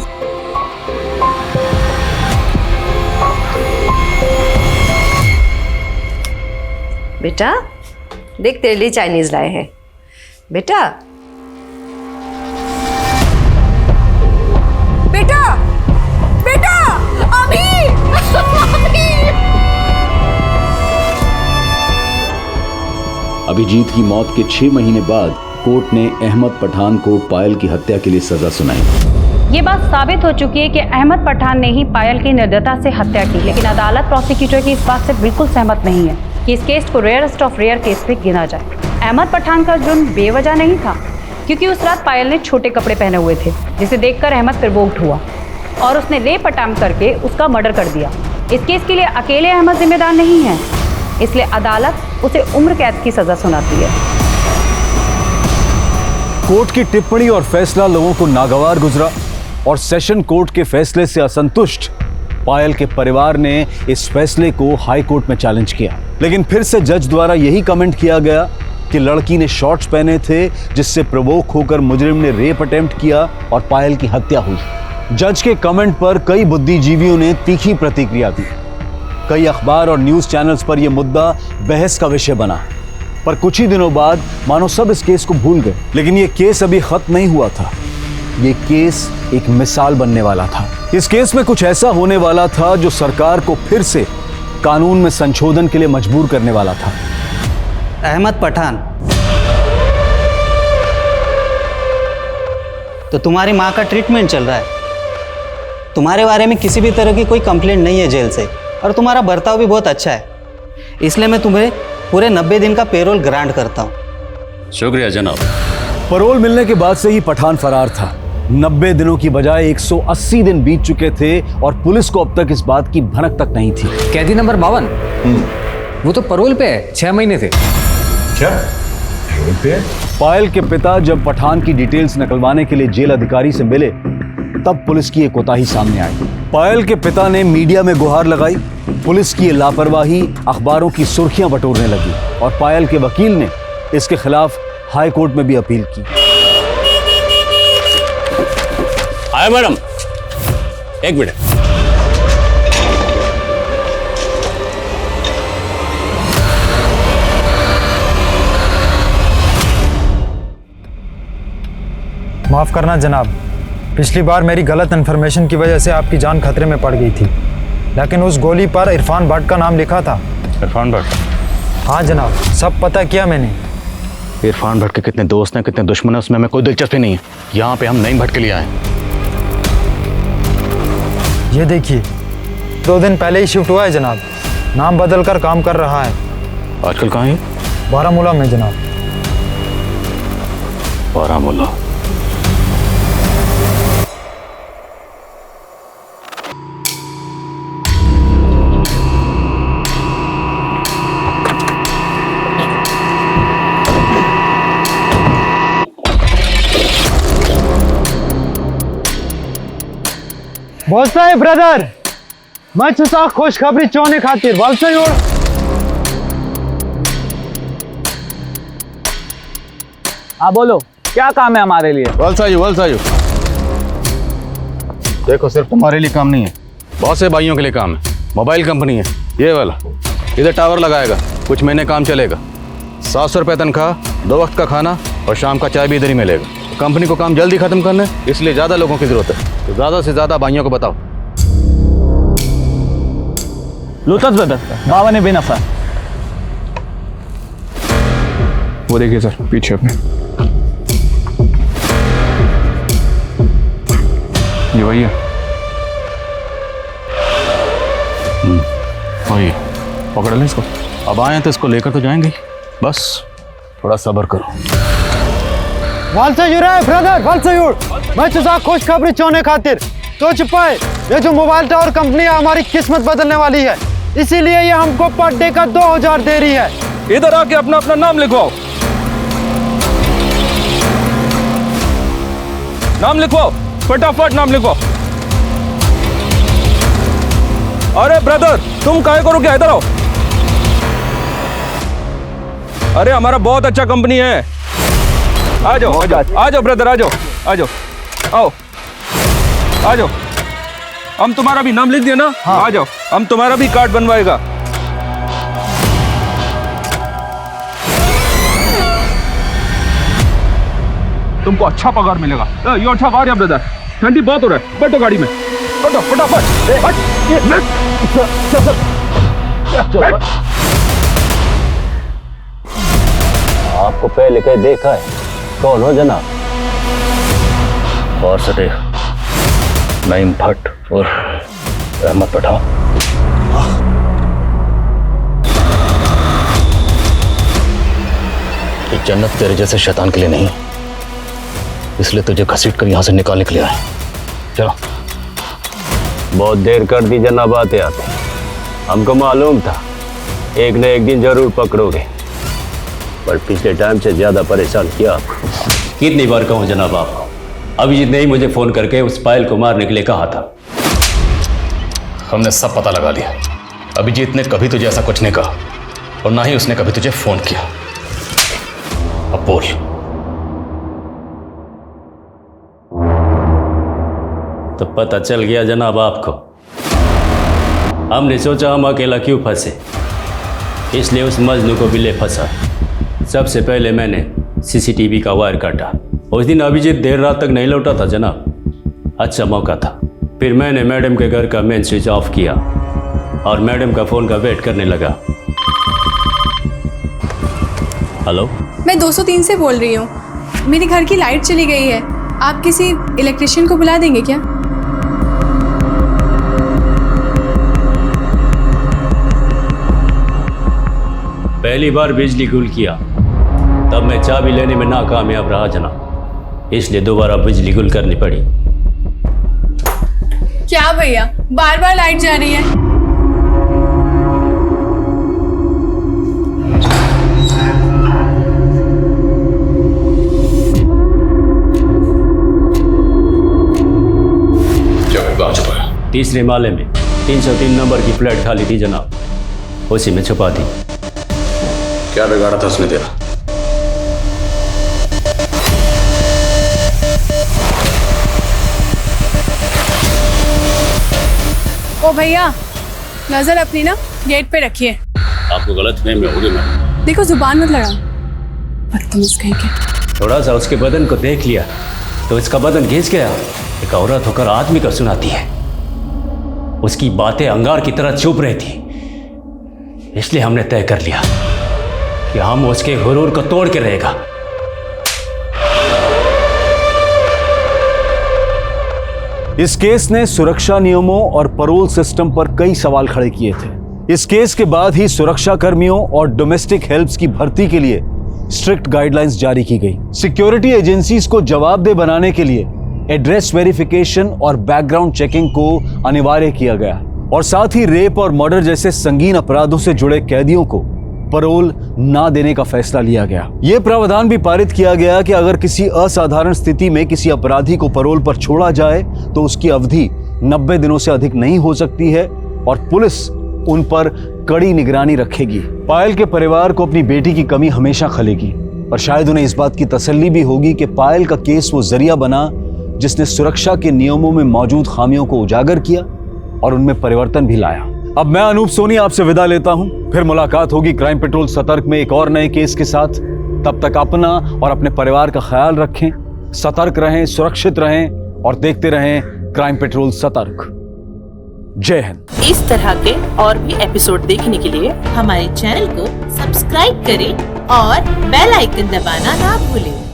बेटा देख, तेरे लिए चाइनीज लाए हैं बेटा। बेटा बेटा अभी अभिजीत की मौत के 6 महीने बाद कोर्ट ने अहमद पठान को पायल की हत्या के लिए सजा सुनाई। ये बात साबित हो चुकी है कि अहमद पठान ने ही पायल की निर्दयता से हत्या की, लेकिन अदालत प्रोसिक्यूटर की इस बात से बिल्कुल सहमत नहीं है कि इस केस को रेयरेस्ट ऑफ रेयर केस पे गिना जाए। अहमद पठान का जुर्म बेवजह नहीं था, क्योंकि उस रात पायल ने छोटे कपड़े पहने हुए थे, जिसे देखकर अहमद प्रोवोक्ड हुआ और उसने रेप अटेम्प्ट करके उसका मर्डर कर दिया। इस केस के लिए अकेले अहमद जिम्मेदार नहीं है, इसलिए अदालत उसे उम्र कैद की सजा सुनाती है। कोर्ट की टिप्पणी और फैसला लोगों को नागवार गुजरा और सेशन कोर्ट के फैसले से असंतुष्ट पायल के परिवार ने इस फैसले को हाई कोर्ट में चैलेंज किया, लेकिन फिर से जज द्वारा यही कमेंट किया गया कि लड़की ने शॉर्ट्स पहने थे, जिससे प्रवोक होकर मुजरिम ने रेप अटेम्प्ट किया और पायल की हत्या हुई। जज के कमेंट पर कई बुद्धिजीवियों ने तीखी प्रतिक्रिया दी। कई अखबार और न्यूज चैनल्स पर यह मुद्दा बहस का विषय बना, पर कुछ ही दिनों बाद मानो सब इस केस को भूल गए। लेकिन यह केस अभी खत्म नहीं हुआ था, ये केस एक मिसाल बनने वाला था। इस केस में कुछ ऐसा होने वाला था जो सरकार को फिर से कानून में संशोधन के लिए मजबूर करने वाला था। अहमद पठान, तो तुम्हारी माँ का ट्रीटमेंट चल रहा है, तुम्हारे बारे में किसी भी तरह की कोई कंप्लेंट नहीं है जेल से, और तुम्हारा बर्ताव भी बहुत अच्छा है, इसलिए मैं तुम्हें पूरे 90 दिन का पेरोल ग्रांट करता हूँ। शुक्रिया जनाब। पैरोल मिलने के बाद से ही पठान फरार था। 90 दिनों की बजाय 180 दिन बीत चुके थे और पुलिस को अब तक इस बात की भनक तक नहीं थी। कैदी नंबर 52, वो तो पैरोल पे है, 6 महीने थे। क्या पायल के पिता जब पठान की डिटेल्स निकलवाने के लिए जेल अधिकारी से मिले तब पुलिस की एक कोताही सामने आई। पायल के पिता ने मीडिया में गुहार लगाई। पुलिस की ये लापरवाही अखबारों की सुर्खियां बटोरने लगी और पायल के वकील ने इसके खिलाफ हाई कोर्ट में भी अपील की। आया मैडम, एक मिनट। माफ़ करना जनाब, पिछली बार मेरी गलत इन्फॉर्मेशन की वजह से आपकी जान खतरे में पड़ गई थी, लेकिन उस गोली पर इरफान भट्ट का नाम लिखा था। इरफान भट्ट? हाँ जनाब, सब पता किया मैंने। इरफान भट्ट के कितने दोस्त हैं, कितने दुश्मन हैं, उसमें हमें कोई दिलचस्पी नहीं है। यहाँ पे हम नईम भट्ट के लिए आए। ये देखिए, 2 दिन पहले ही शिफ्ट हुआ है जनाब, नाम बदल कर काम कर रहा है। आजकल कहाँ है? बारामूला में जनाब। बारामूला? बोलता है ब्रदर, मैं सा खुशखबरी चौने खातिर वालसा योड़। हाँ बोलो, क्या काम है हमारे लिए? वलसायु देखो, सिर्फ तुम्हारे लिए काम नहीं है, बहुत से भाइयों के लिए काम है। मोबाइल कंपनी है ये वाला, इधर टावर लगाएगा, कुछ महीने काम चलेगा। 700 रुपये तनख्वाह, 2 वक्त का खाना और शाम का चाय भी इधर ही मिलेगा। कंपनी को काम जल्दी खत्म करना है, इसलिए ज़्यादा लोगों की ज़रूरत है, तो ज़्यादा से ज़्यादा भाइयों को बताओ। लुटत ब्रदर, बाबा ने बेनफा। वो देखिए सर, पीछे अपने, ये वही है। वही पकड़ लें इसको। अब आए हैं तो इसको लेकर तो जाएंगे, बस थोड़ा सब्र करो। वालसायुर है ब्रदर, वालसायुर। मैं तुझा खुशखबरी चौने खातिर तो छुपाए, ये जो मोबाइल टावर कंपनी है हमारी किस्मत बदलने वाली है, इसीलिए ये हमको पर डे का 2000 दे रही है। इधर आके अपना अपना नाम लिखवाओ, नाम लिखवाओ, फटाफट नाम लिखवाओ। अरे ब्रदर, तुम काहे करो, क्या इधर आओ। अरे हमारा बहुत अच्छा कंपनी है, आ जाओ आ जाओ ब्रदर, आ जाओ आओ आ जाओ। हम तुम्हारा भी नाम लिख दिया ना। हाँ। आ जाओ, हम तुम्हारा भी कार्ड बनवाएगा। तुमको अच्छा पगार मिलेगा। ये अच्छा कार है ब्रदर, ठंडी बहुत हो रहा है, बैठो गाड़ी में, बैठो फटाफट। आपको पहले कहीं देखा है, कौन हो जनाब? और सटे नईम भट्ट और अहमद पठान। ये जन्नत तेरे जैसे शैतान के लिए नहीं, इसलिए तुझे घसीट कर यहां से निकालने के लिए आए। चलो। बहुत देर कर दी जनाब आते आते, हमको मालूम था एक न एक दिन जरूर पकड़ोगे, पर पिछले टाइम से ज्यादा परेशान किया आपको। कितनी बार कहूं जनाब आपको, अभिजीत ने ही मुझे फोन करके उस पायल को मारने के लिए कहा था। हमने सब पता लगा लिया, अभिजीत ने कभी तुझे ऐसा कुछ नहीं कहा और ना ही उसने कभी तुझे फोन किया। अब बोल। तो पता चल गया जनाब आपको। हमने सोचा हम अकेला क्यों फंसे, इसलिए उस मजनू को भी ले फंसा। सबसे पहले मैंने सीसीटीवी का वायर काटा। उस दिन अभिजीत देर रात तक नहीं लौटा था जनाब, अच्छा मौका था। फिर मैंने मैडम के घर का मेन स्विच ऑफ किया और मैडम का फ़ोन का वेट करने लगा। हेलो, मैं 203 से बोल रही हूँ, मेरे घर की लाइट चली गई है, आप किसी इलेक्ट्रिशियन को बुला देंगे क्या? पहली बार बिजली गुल किया तब मैं चाबी लेने में नाकामयाब रहा जनाब, इसलिए दोबारा बिजली गुल करनी पड़ी। क्या भैया, बार बार लाइट जा रही है। तीसरे माले में 303 नंबर की फ्लैट खाली थी जनाब, उसी में छुपा दी। क्या बिगाड़ा था उसने तेरा? ओ भैया, नजर अपनी ना गेट पे रखिए। आपको गलत फहमी होगी मैडम। देखो जुबान मत लड़ाओ, बदतमीज कहीं के। थोड़ा सा उसके बदन को देख लिया तो इसका बदन घिस गया। एक औरत होकर आदमी का सुनाती है। उसकी बातें अंगार की तरह चुप रही थी, इसलिए हमने तय कर लिया कि हम उसके गुरूर को तोड़ के रहेगा। इस केस ने सुरक्षा नियमों और पैरोल सिस्टम पर कई सवाल खड़े किए थे। इस केस के बाद ही सुरक्षा कर्मियों और डोमेस्टिक हेल्प्स की भर्ती के लिए स्ट्रिक्ट गाइडलाइंस जारी की गई। सिक्योरिटी एजेंसीज को जवाबदेह बनाने के लिए एड्रेस वेरिफिकेशन और बैकग्राउंड चेकिंग को अनिवार्य किया गया और साथ ही रेप और मर्डर जैसे संगीन अपराधों से जुड़े कैदियों को पैरोल ना देने का फैसला लिया गया। यह प्रावधान भी पारित किया गया कि अगर किसी असाधारण स्थिति में किसी अपराधी को पैरोल पर छोड़ा जाए तो उसकी अवधि 90 दिनों से अधिक नहीं हो सकती है और पुलिस उन पर कड़ी निगरानी रखेगी। पायल के परिवार को अपनी बेटी की कमी हमेशा खलेगी और शायद उन्हें इस बात की तसल्ली भी होगी कि पायल का केस वो जरिया बना जिसने सुरक्षा के नियमों में मौजूद खामियों को उजागर किया और उनमें परिवर्तन भी लाया। अब मैं अनूप सोनी आपसे विदा लेता हूं, फिर मुलाकात होगी क्राइम पेट्रोल सतर्क में एक और नए केस के साथ। तब तक अपना और अपने परिवार का ख्याल रखें, सतर्क रहें, सुरक्षित रहें और देखते रहें क्राइम पेट्रोल सतर्क। जय हिंद। इस तरह के और भी एपिसोड देखने के लिए हमारे चैनल को सब्सक्राइब करें और बेल आइकन दबाना ना भूलें।